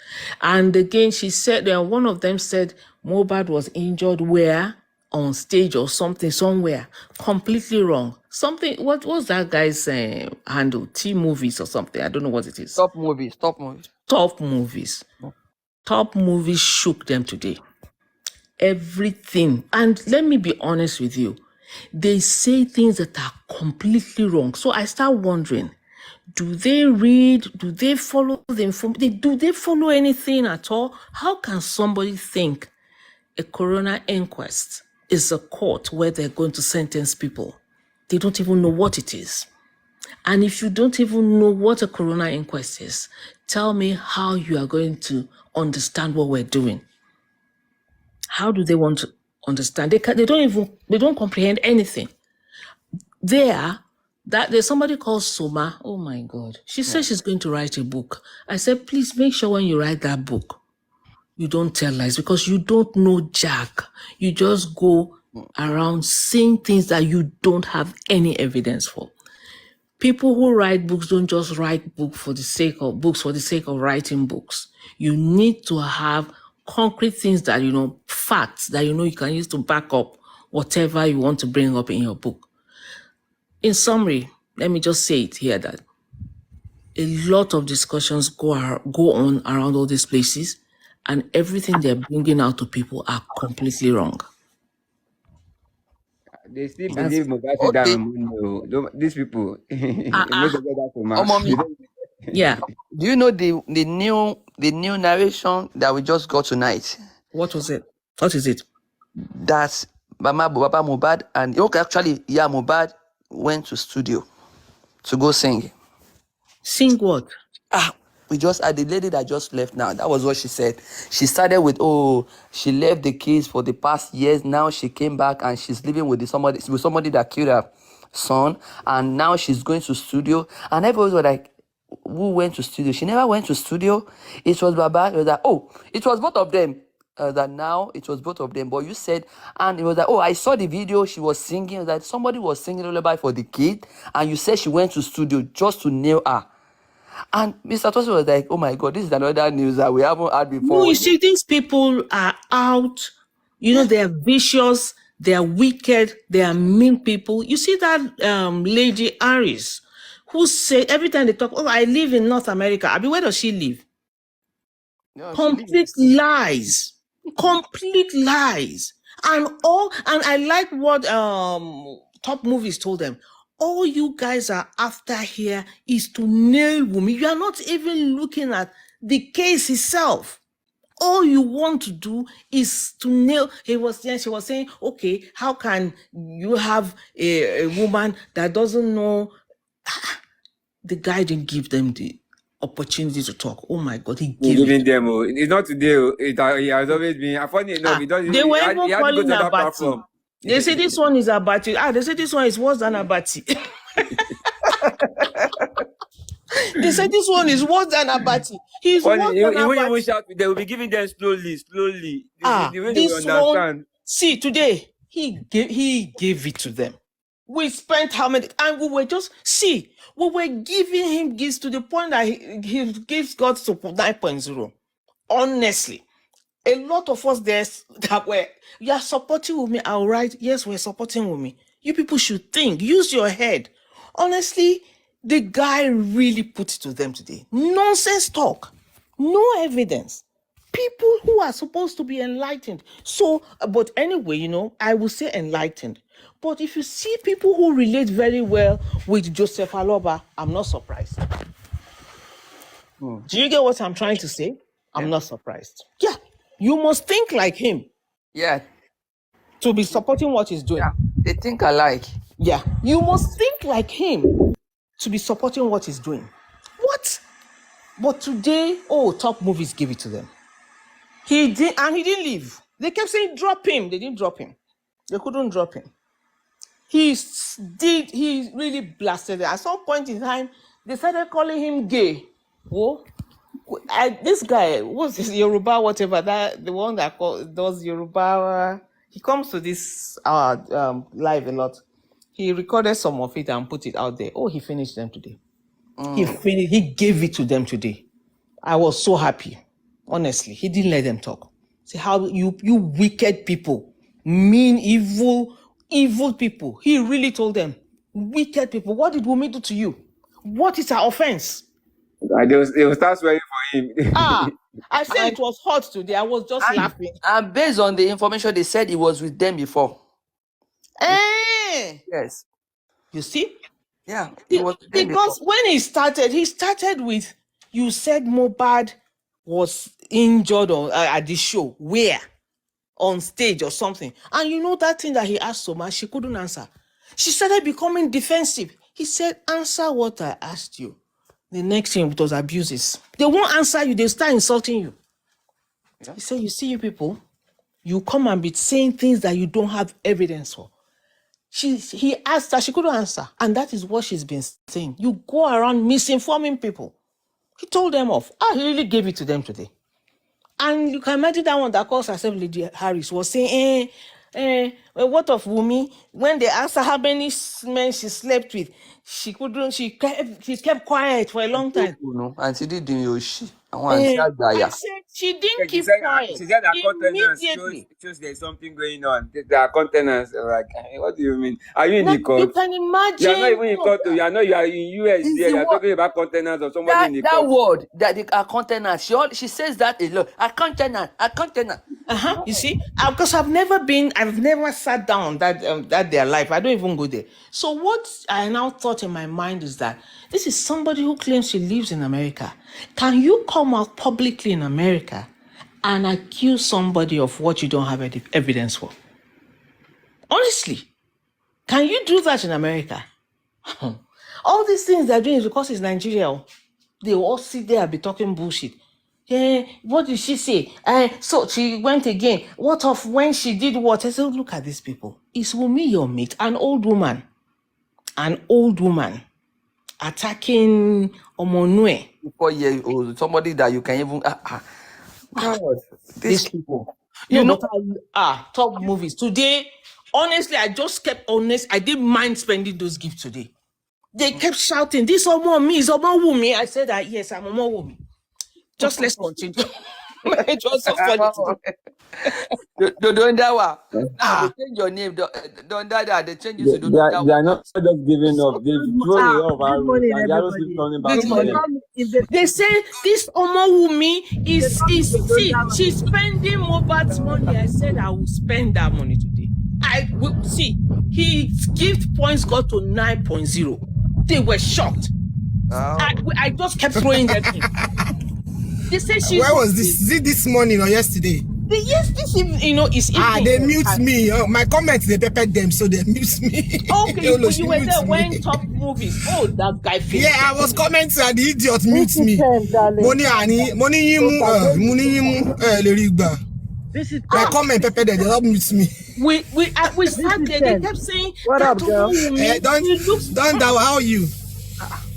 And again, she said, one of them said Mohbad was injured where? On stage or something, somewhere. Completely wrong. Something, what was that guy's handle? T-Movies or something. I don't know what it is. Top movies. Top movies shook them today. Everything. And let me be honest with you. They say things that are completely wrong. So I start wondering, do they read? Do they follow the information? Do they follow anything at all? How can somebody think a coroner inquest is a court where they're going to sentence people? They don't even know what it is. And if you don't even know what a coroner inquest is, tell me how you are going to understand what we're doing. How do they want to understand? They don't comprehend anything. There's somebody called Soma. Oh my God. She said she's going to write a book. I said, please make sure when you write that book, you don't tell lies because you don't know Jack. You just go around saying things that you don't have any evidence for. People who write books don't just write books for the sake of writing books. You need to have concrete things that, facts that you can use to back up whatever you want to bring up in your book. In summary, let me just say it here that a lot of discussions go on around all these places, and everything they're bringing out to people are completely wrong. They still believe Mohbad sit down on Monday. These people, Yeah. Do you know the new narration that we just got tonight? What was it? What is it? That Baba Mohbad and Mohbad went to studio to go sing. Sing what? We just had the lady that just left now. That was what she said. She started with, she left the kids for the past years. Now she came back and she's living with somebody that killed her son. And now she's going to studio. And everybody was like, who went to studio? She never went to studio. It was Baba. It was like, it was both of them. That now it was both of them. But you said, and it was like, I saw the video. She was singing. That somebody was singing a lullaby for the kid. And you said she went to studio just to nail her. And Mr. Tosi was like, oh my God, this is another news that we haven't had before. No, you see, these people are out. They are vicious. They are wicked. They are mean people. You see that Lady Harris, who say every time they talk, I live in North America. Where does she live? No, Complete lies. Complete lies. And I like what Top Movies told them. All you guys are after here is to nail Wumi. You are not even looking at the case itself. All you want to do is to nail. She was saying, okay, how can you have a woman that doesn't know? The guy didn't give them the opportunity to talk. Oh my God, he gave it. Them. It's not today. It has always been. Funny enough, they were even calling Abati. They say this one is Abati. They say this one is worse than Abati. They said this one is worse than Abati. He's worse than Even Abati. shout, they will be giving them slowly. The way they This will understand. one, see, today, he gave it to them. We spent how many, and we were giving him gifts to the point that he gives God to 9.0. Honestly, a lot of us there that were, you are supporting with me, all right? Yes, we're supporting with me. You people should think, use your head. Honestly, the guy really put it to them today. Nonsense talk, no evidence. People who are supposed to be enlightened. So, but anyway, I will say enlightened. But if you see people who relate very well with Joseph Aloba, I'm not surprised. Do you get what I'm trying to say? I'm not surprised. Yeah, you must think like him Yeah, to be supporting what he's doing. yeah. They think alike. Yeah, you must think like him to be supporting what he's doing. What? But today, top movies give it to them. He didn't leave. They kept saying drop him. They didn't drop him. They couldn't drop him. He really blasted it. At some point in time, they started calling him gay. This guy, what's this Yoruba, whatever, the one that does Yoruba, he comes to this live a lot. He recorded some of it and put it out there. He finished them today. He gave it to them today. I was so happy. Honestly, he didn't let them talk. See how you wicked people, mean, evil people. He really told them, wicked people, what did Wunmi do to you? What is her offense? They will start swearing for him. I said it was hot today. I was just laughing. And based on the information, they said he was with them before. Yes. You see? Yeah. He was with them Because before. when he started with, you said Mohbad was injured at the show. Where? On stage or something. And that thing that he asked so much, she couldn't answer. She started becoming defensive. He said, answer what I asked you. The next thing was abuses. They won't answer you. They start insulting you. Yeah. He said, you see you people, you come and be saying things that you don't have evidence for. He asked her, she couldn't answer. And that is what she's been saying. You go around misinforming people. He told them off. He really gave it to them today. And you can imagine that one that calls herself Lady Harris was saying, what of Wunmi? When they asked her how many men she slept with, she kept quiet for a long time. And she did Yoshi. I said she didn't keep quiet. She said that containers shows there's something going on. There are containers. Like, what do you mean? Are you in the court? You can imagine. You are not even in court. You are in US there. You are talking about containers or somebody in the court. That word, that they are containers. She says that a lot. A container. You see, because I've never sat down that their life. I don't even go there. So what I now thought in my mind is that this is somebody who claims she lives in America. Can you come out publicly in America and accuse somebody of what you don't have evidence for? Honestly, can you do that in America? All these things they're doing is because it's Nigeria. They all sit there and be talking bullshit. What did she say? So she went again. What of when she did what? I said, look at these people. Is Wunmi your mate? An old woman attacking Omonue. 4 years old, somebody that you can even God, these people. Top movies today. Honestly, I just kept honest. I didn't mind spending those gifts today. They kept shouting, "This Omo me is Omo Wunmi." I said that yes, I'm Omo Wunmi. Just let's continue. It was so funny today. Don't they change your name. Don't that they change you to They are not just giving up. They've thrown a lot of arrows and the arrows keep coming back to them. They say this Omo Wunmi is she's spending Mohbad's money. I said I will spend that money today. I will see. His gift points got to 9.0. They were shocked. I just kept throwing them in. They say she's. Where was this? Is it this morning or yesterday? Yes, this evening, it's evening. They mute me. My comments, they peppered them, so they mute me. Okay, you were there when top movies. That guy. Yeah, I was commenting and the idiot mute me. My comment peppered them, they don't mute me. We sat there, they kept saying, what up, girl? Don't how are you?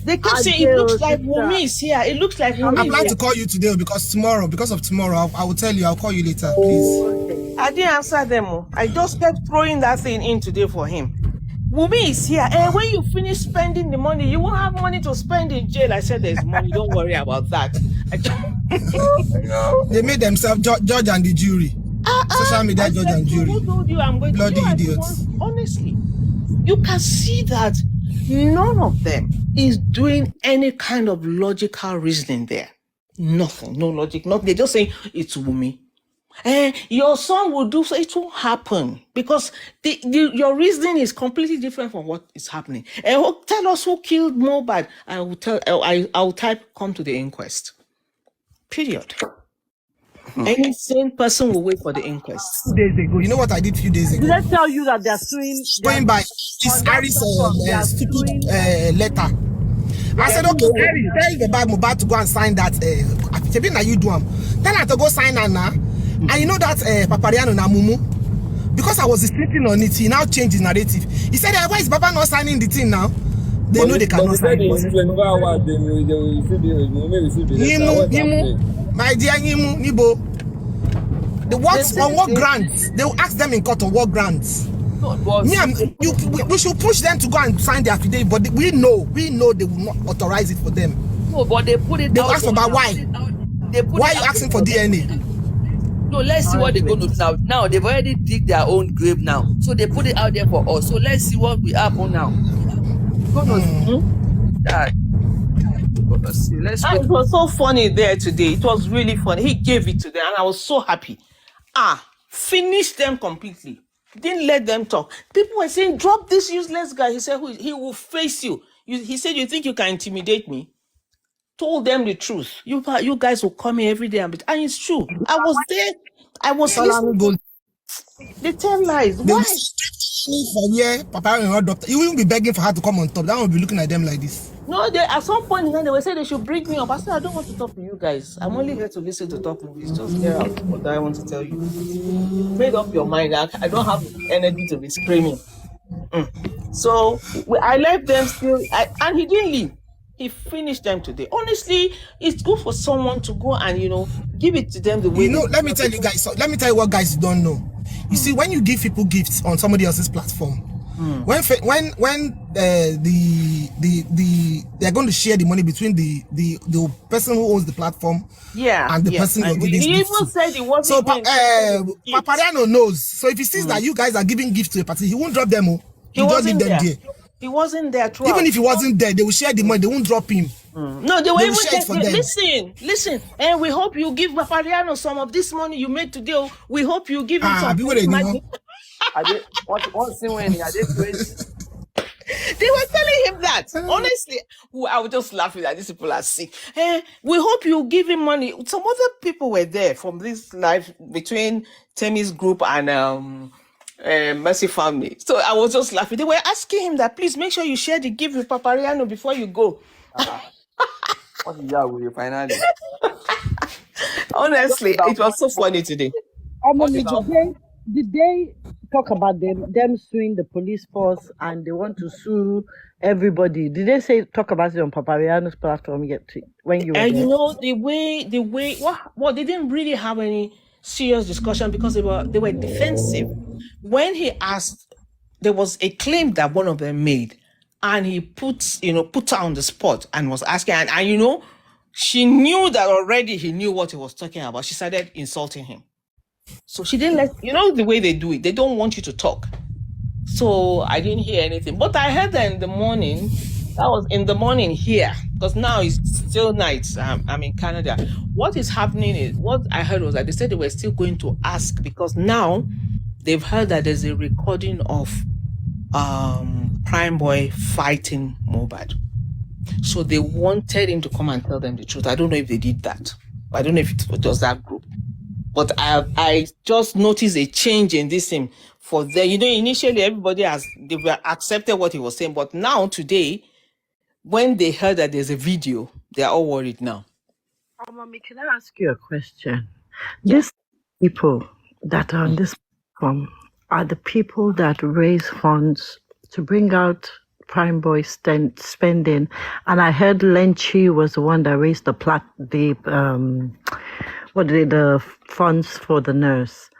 They kept saying it looks like Wunmi is here. It looks like I Wunmi is plan here. to call you today because of tomorrow, I will tell you. I'll call you later, please. I didn't answer them. I just kept throwing that thing in today for him. Wunmi is here. And when you finish spending the money, you won't have money to spend in jail. I said, there's money. Don't worry about that. They made themselves judge and the jury. Social media I judge said, and so jury. who told you I'm going to? Bloody You are the idiots. ones, honestly. You can see that none of them is doing any kind of logical reasoning there. Nothing, no logic, nothing. They're just saying it's Wunmi. Your son will do so. It won't happen because your reasoning is completely different from what is happening. Tell us who killed Mohbad. I will type come to the inquest. Period. Any sane person will wait for the inquest. 2 days ago, you know what I did a few days ago? Did I tell you that they're suing? Going by this Harry's stupid letter. I said, okay, Harry, tell the bad Mohbad to go and sign that. Now you do tell her to go sign her now. And you know that Papariano na Mumu, because I was sleeping on it, he now changed his narrative. He said, why is Baba not signing the thing now? They know they cannot sign it. My dear Yimu, Nibo. On what grounds? They will ask them in court on what grounds. We should push them to go and sign the affidavit, but we know they will not authorize it for them. No, but they put it. They will ask for why. Why are you asking for DNA? No, let's see what they're going to do now. Now they've already dig their own grave now, so they put it out there for us. So let's see what will happen now. Let's go. It was so funny there today. It was really funny. He gave it to them, and I was so happy. Finished them completely. Didn't let them talk. People were saying, drop this useless guy. He said, he will face you. He said, you think you can intimidate me? Told them the truth. You guys will come here every day and it's true. I was there. I was listening. They tell lies. Why? Papa, you wouldn't be begging for her to come on top. That one will be looking at them like this. No, at some point in time, they were saying they should bring me up. I said, I don't want to talk to you guys. I'm only here to listen to talk movies. Just get out. What I want to tell you. Made up your mind. I don't have energy to be screaming. So I left them still, and he didn't leave. He finished them today. Honestly, it's good for someone to go and give it to them the way. Let me tell you guys. Let me tell you what guys don't know. You see, when you give people gifts on somebody else's platform, when they're going to share the money between the person who owns the platform, and the person who gives he gifts even to. said he wasn't. So Papariano knows. So if he sees that you guys are giving gifts to a party, he won't drop them. He just leave them there. He wasn't there throughout. Even if he wasn't there, they will share the money. They won't drop him. No, they were even share it for them. Listen, and we hope you give Papariano some of this money you made today. We hope you give him some. What's he winning? Are they crazy? They were telling him that. Honestly, I was just laughing that these people are sick. We hope you give him money. Some other people were there from this live between Temi's group and Mercy family. So I was just laughing. They were asking him that, please make sure you share the gift with Papariano before you go. What is that with you finally? Honestly, it was so funny today. Did they talk about them suing the police force and they want to sue everybody? Did they talk about it on Papariano's platform yet when you were there? The way they didn't really have any serious discussion because they were defensive. When he asked, there was a claim that one of them made, and he put her on the spot and was asking, and she knew that already. He knew what he was talking about. She started insulting him, so she didn't let the way they do it. They don't want you to talk. So I didn't hear anything, but I heard that in the morning. That was in the morning here, because now it's still night. I'm in Canada. What is happening is, what I heard was that they said they were still going to ask, because now they've heard that there's a recording of Prime Boy fighting Mohbad. So they wanted him to come and tell them the truth. I don't know if they did that. I don't know if it was just that group. But I just noticed a change in this thing for them. Initially everybody they were accepted what he was saying, but now today, when they heard that there's a video, they are all worried now. Mommy, can I ask you a question? These people that are on this platform are the people that raise funds to bring out Prime Boy spending, and I heard Lenchi was the one that raised the funds for the nurse.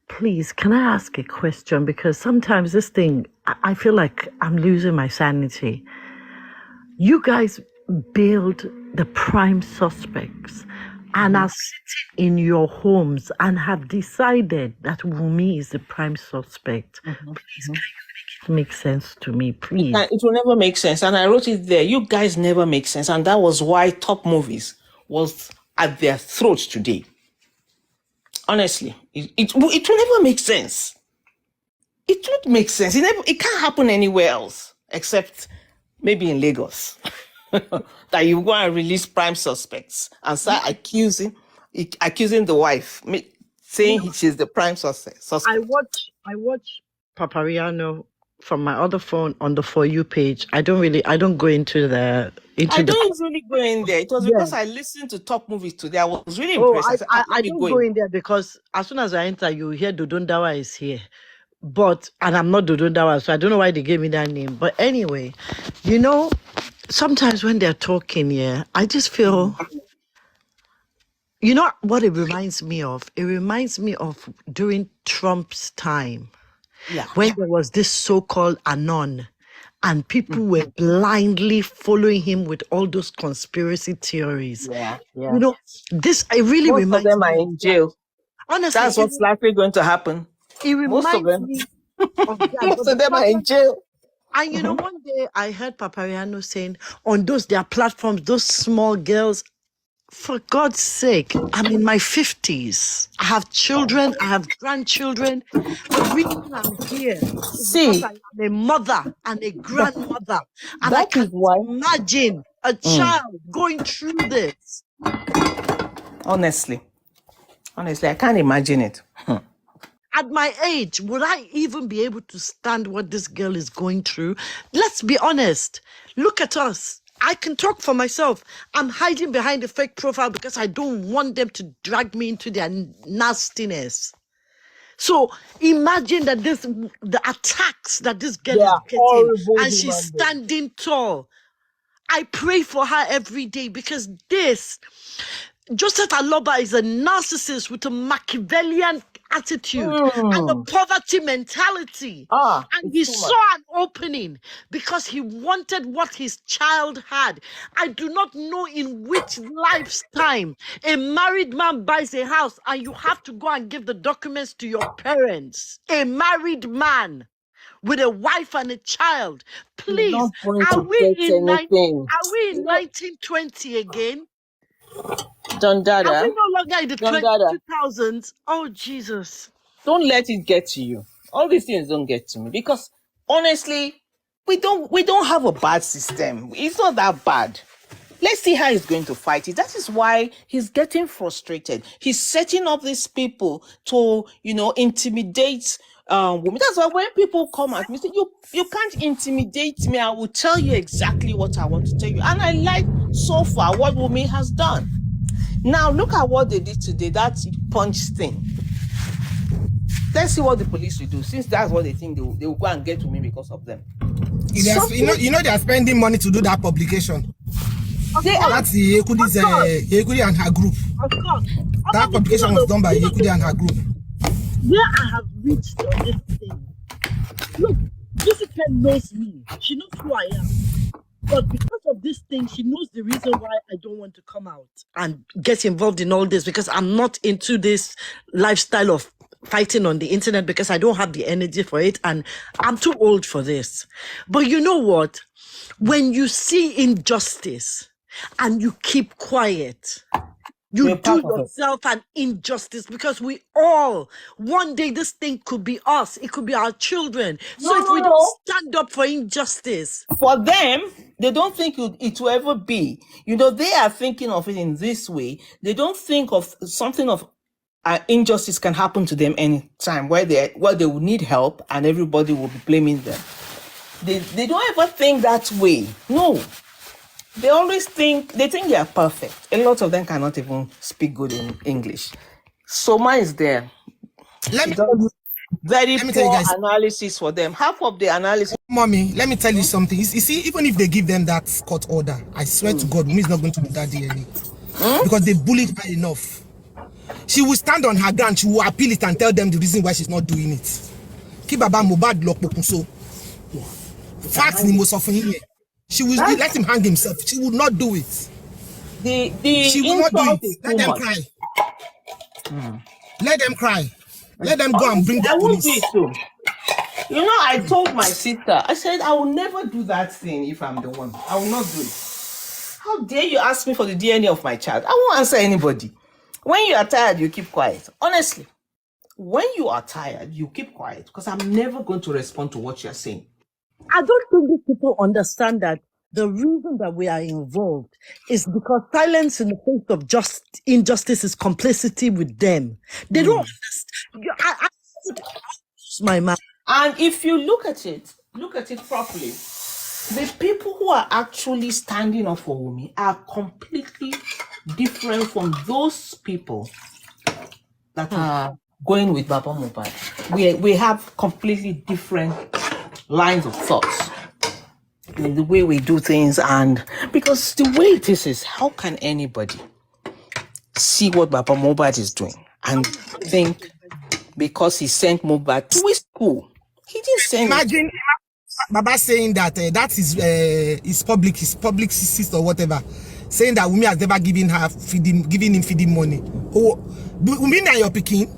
Please, can I ask a question? Because sometimes this thing, I feel like I'm losing my sanity. You guys bailed the prime suspects and are sitting in your homes and have decided that Wumi is the prime suspect. Please, can you make it make sense to me, please? It will never make sense. And I wrote it there. You guys never make sense. And that was why Top Movies was at their throats today. Honestly, it will never make sense. It won't make sense. It can't happen anywhere else except maybe in Lagos. That you go and release prime suspects and start accusing the wife, saying she's the prime suspect. I watch Papariano from my other phone on the For You page. I don't go into the I don't usually go in there. It was because I listened to Top Movies today. I was really impressed. I don't go in there because as soon as I enter, you hear Dodon Dawa is here. And I'm not Dodon Dawa, so I don't know why they gave me that name. But anyway, sometimes when they're talking, I just feel, you know what it reminds me of? It reminds me of during Trump's time, when there was this so-called Anon, and people were blindly following him with all those conspiracy theories. This it really Most reminds of them me are in jail. Honestly, that's what's likely going to happen. It reminds me of that. Most of them are in jail. And one day I heard Papariano saying on their platforms, those small girls, for God's sake, I'm in my 50s. I have children, I have grandchildren. The reason I'm here is because I am a mother and a grandmother. And I can't imagine a child going through this. Honestly, I can't imagine it. At my age, would I even be able to stand what this girl is going through? Let's be honest. Look at us. I can talk for myself. I'm hiding behind a fake profile because I don't want them to drag me into their nastiness. So imagine that the attacks that this girl is getting, and she's standing tall. I pray for her every day because Joseph Aloba is a narcissist with a Machiavellian attitude and a poverty mentality. And he saw an opening because he wanted what his child had. I do not know in which lifetime a married man buys a house and you have to go and give the documents to your parents. A married man with a wife and a child. Please, are we in 1920 again? Don Dada. Are we no longer in the 2000s? Oh, Jesus. Don't let it get to you. All these things don't get to me because honestly, we don't have a bad system. It's not that bad. Let's see how he's going to fight it. That is why he's getting frustrated. He's setting up these people to, intimidate women. That's why when people come at me, say, you can't intimidate me. I will tell you exactly what I want to tell you. And I like so far what Wumi has done. Now look at what they did today, that punch thing. Let's see what the police will do. Since that's what they think, they will go and get Wumi because of them. They are spending money to do that publication. That's the Yekudi and her group. Of course. That publication was done by Yekudi and her group. Where I have reached on this thing. Look, Jessica knows me. She knows who I am. But because of this thing, she knows the reason why I don't want to come out and get involved in all this, because I'm not into this lifestyle of fighting on the internet because I don't have the energy for it and I'm too old for this. But you know what? When you see injustice and you keep quiet, you do yourself an injustice because we all, one day this thing could be us, it could be our children. So if we don't stand up for injustice. For them, they don't think it will ever be. They are thinking of it in this way. They don't think of something of injustice can happen to them anytime where they will need help and everybody will be blaming them. They don't ever think that way. No. They always think they are perfect. A lot of them cannot even speak good in English. Soma is there. Let very Let me tell you poor guys. analysis for them. Half of the analysis. Mommy, let me tell you something. You see, even if they give them that court order, I swear to God, Wumi is not going to do that DNA. Because they bullied her enough. She will stand on her ground, she will appeal it and tell them the reason why she's not doing it. Keep Baba Mohbad lock so. Facts ni mo sọ fún yín yẹn. She will let him hang himself. She will not do it. She will not do insult it. is Let too them much. cry. Let them cry. Let them go and bring the I won't do police. it too. You know, I told my sister, I said, I will never do that thing if I'm the one. I will not do it. How dare you ask me for the DNA of my child? I won't answer anybody. When you are tired, you keep quiet. Honestly, when you are tired, you keep quiet because I'm never going to respond to what you're saying. I don't think these people understand that the reason that we are involved is because silence in the face of injustice is complicity with them. They don't understand. I my mind. And if you look at it properly, the people who are actually standing up for Wunmi are completely different from those people that are going with Baba Mohbad. We have completely different lines of thoughts in the way we do things, and because the way it is how can anybody see what Baba Mohbad is doing and think because he sent Mohbad to his school? He didn't send. Imagine Baba saying that that is his publicist or whatever, saying that Wunmi has never given him feeding money. Oh, Wunmi na your pikin.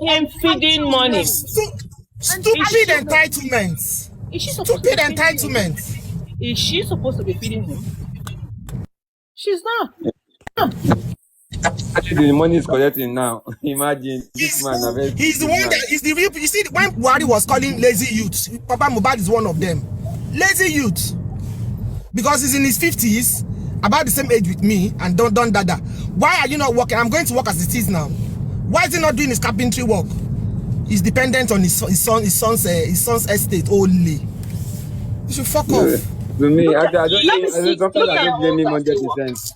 And feeding money. Stupid entitlements. Stupid entitlements. Is she supposed to be feeding him? She's not. Actually, the money is collecting now. Imagine this man. He's the one that is the real. You see, when Buhari was calling lazy youths, Papa Mohbad is one of them. Lazy youth, because he's in his 50s, about the same age with me, and don't dada. Why are you not working? I'm going to work as it is now. Why is he not doing his carpentry work? He's dependent on his son's estate only. You should fuck off. To me, I don't blame him 100%.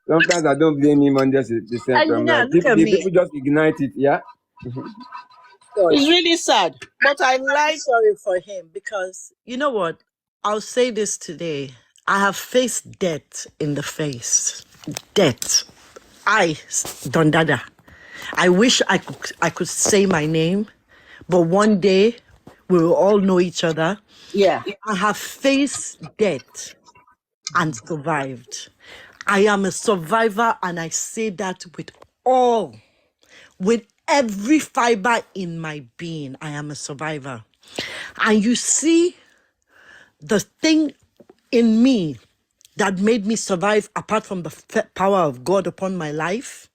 Sometimes I don't blame him 100%. People just ignite it, yeah. It's really sad, but I'm sorry for him because you know what? I'll say this today. I have faced death in the face. Death. Don Dada. I wish I could say my name, but one day we will all know each other. Yeah. I have faced death and survived. I am a survivor, and I say that with every fiber in my being. I am a survivor. And you see, the thing in me that made me survive, apart from the power of God upon my life,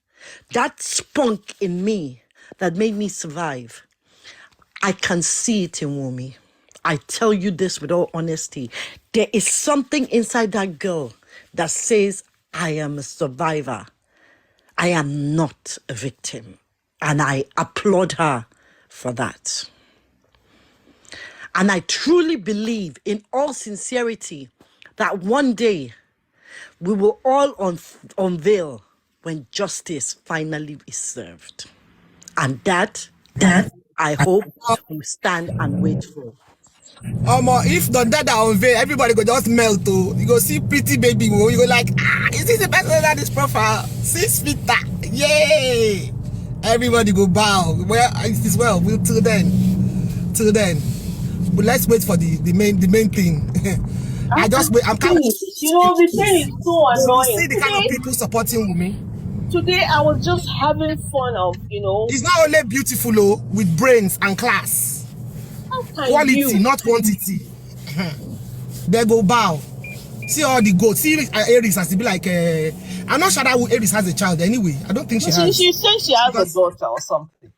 that spunk in me that made me survive, I can see it in Wunmi. I tell you this with all honesty. There is something inside that girl that says, I am a survivor. I am not a victim. And I applaud her for that. And I truly believe, in all sincerity, that one day we will all unveil when justice finally is served. And that I hope we stand and wait for. If the dada unveil, everybody go just melt. Oh, you go see pretty baby. You go like, is this the person that this profile? 6 feet. Yay! Everybody go bow. Well, it is well. We'll till then. But let's wait for the main thing. I just wait. I'm kind of. the thing is so annoying. See the kind of people supporting Wunmi. Today I was just having fun of, It's not only beautiful, with brains and class. Quality, not quantity. They go bow. See all the goats. See Aries has to be like. I'm not sure that Aries has a child anyway. I don't think she has. She says she has a daughter or something.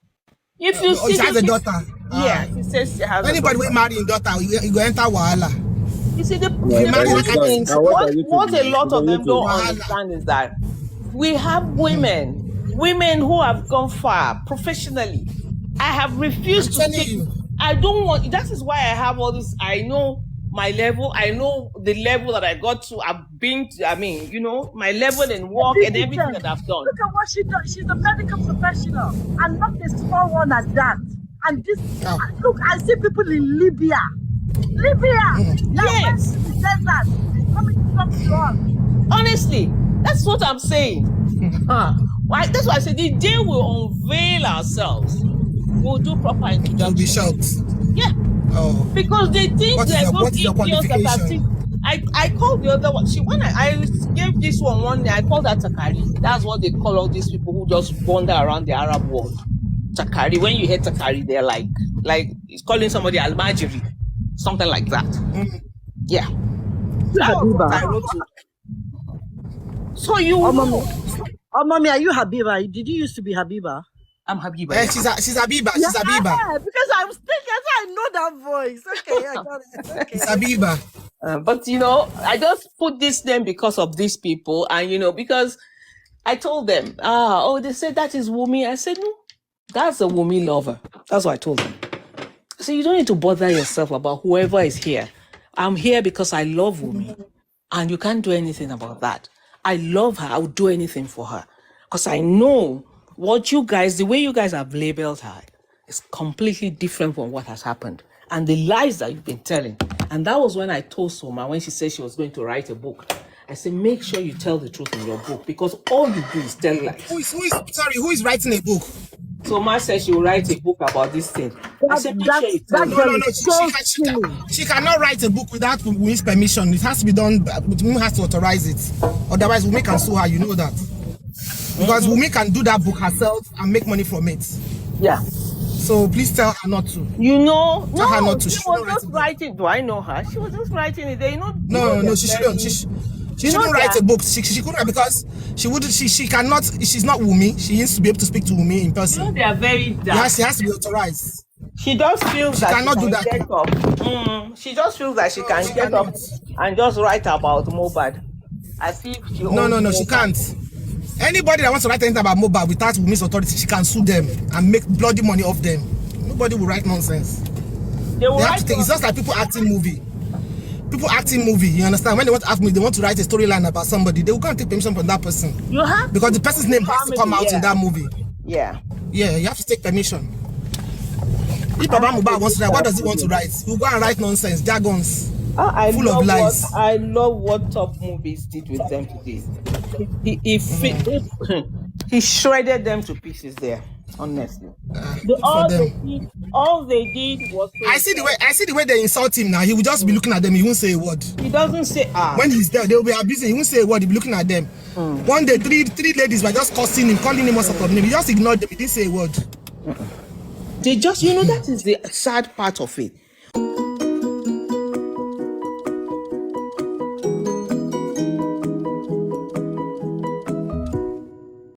If you see, she has a daughter. Yeah, she says she has. Anybody will marry a daughter, you go enter wahala. You see, what a lot of them don't understand is that we have women who have gone far professionally. I have refused to take. I don't want. That is why I have all this. I know my level. I know the level that I got to. I've been to, I mean, you know, my level in work and everything that I've done. Look at what she does. She's a medical professional and not a small one at that. And this, look, I see people in Libya. Yes. Desert, coming to talk to us. Honestly, that's what I'm saying. Why? That's why I said the day we'll unveil ourselves, we'll do proper introduction. You'll be shocked. Yeah. Oh. Because they think they're what those is your idiots that are qualification? I called the other one. When I gave this one day, I called that Takari. That's what they call all these people who just wander around the Arab world. Takari. When you hear Takari, they're like it's calling somebody Al-Majiri. Something like that. Yeah. That was what I wrote to. So you know. Mommy, are you Habiba? Did you used to be Habiba? I'm Habiba. She's Habiba. She's Habiba. Yeah, because I was thinking, I know that voice. Okay, I got it. Okay. It's Habiba. But you know, I just put this name because of these people, and you know, because I told them, they said that is Wumi. I said, no, that's a Wumi lover. That's what I told them. So you don't need to bother yourself about whoever is here. I'm here because I love Wumi, and you can't do anything about that. I love her. I would do anything for her because I know what you guys, the way you guys have labeled her, is completely different from what has happened and the lies that you've been telling. And that was when I told Soma when she said she was going to write a book. I said, make sure you tell the truth in your book because all you do is tell lies. Who is writing a book? Soma said she will write a book about this thing. I said, make sure you tell she cannot write a book without Wumi's permission. It has to be done. Wumi has to authorize it. Otherwise, Wumi can sue her. You know that. Because Wumi can do that book herself and make money from it. Yeah. So please tell her not to. You know, tell her not to. She was just writing. Do I know her? She was just writing it. They know. No, she shouldn't. She shouldn't write a book. She couldn't because she wouldn't. She cannot. She's not Wumi. She needs to be able to speak to Wumi in person. You know, they are very dark. She has to be authorized. She just feels that cannot do that. Get up. She just feels that she can get up and just write about Mohbad. As if she No, she can't. Anybody that wants to write anything about Mohbad without Wumi's authority, she can sue them and make bloody money off them. Nobody will write nonsense. They have to take, it's just like people acting movie. People acting movie, you understand? When they want to act movie, they want to write a storyline about somebody, they will go and take permission from that person. You have because the person's name has to come out in that movie. Yeah. Yeah, you have to take permission. If Baba Mohbad wants to write, what does he want to write? He'll go and write nonsense, jargons, full of lies. I love what Top Movies did with them today. He shredded them to pieces there. Honestly, all they did was. I see the way they insult him now. He will just be looking at them. He won't say a word. He doesn't say. When he's there, they will be abusing. He won't say a word. He'll be looking at them. One day, three ladies were just cursing him, calling him all sorts of names. He just ignored them. He didn't say a word. They just, that is the sad part of it.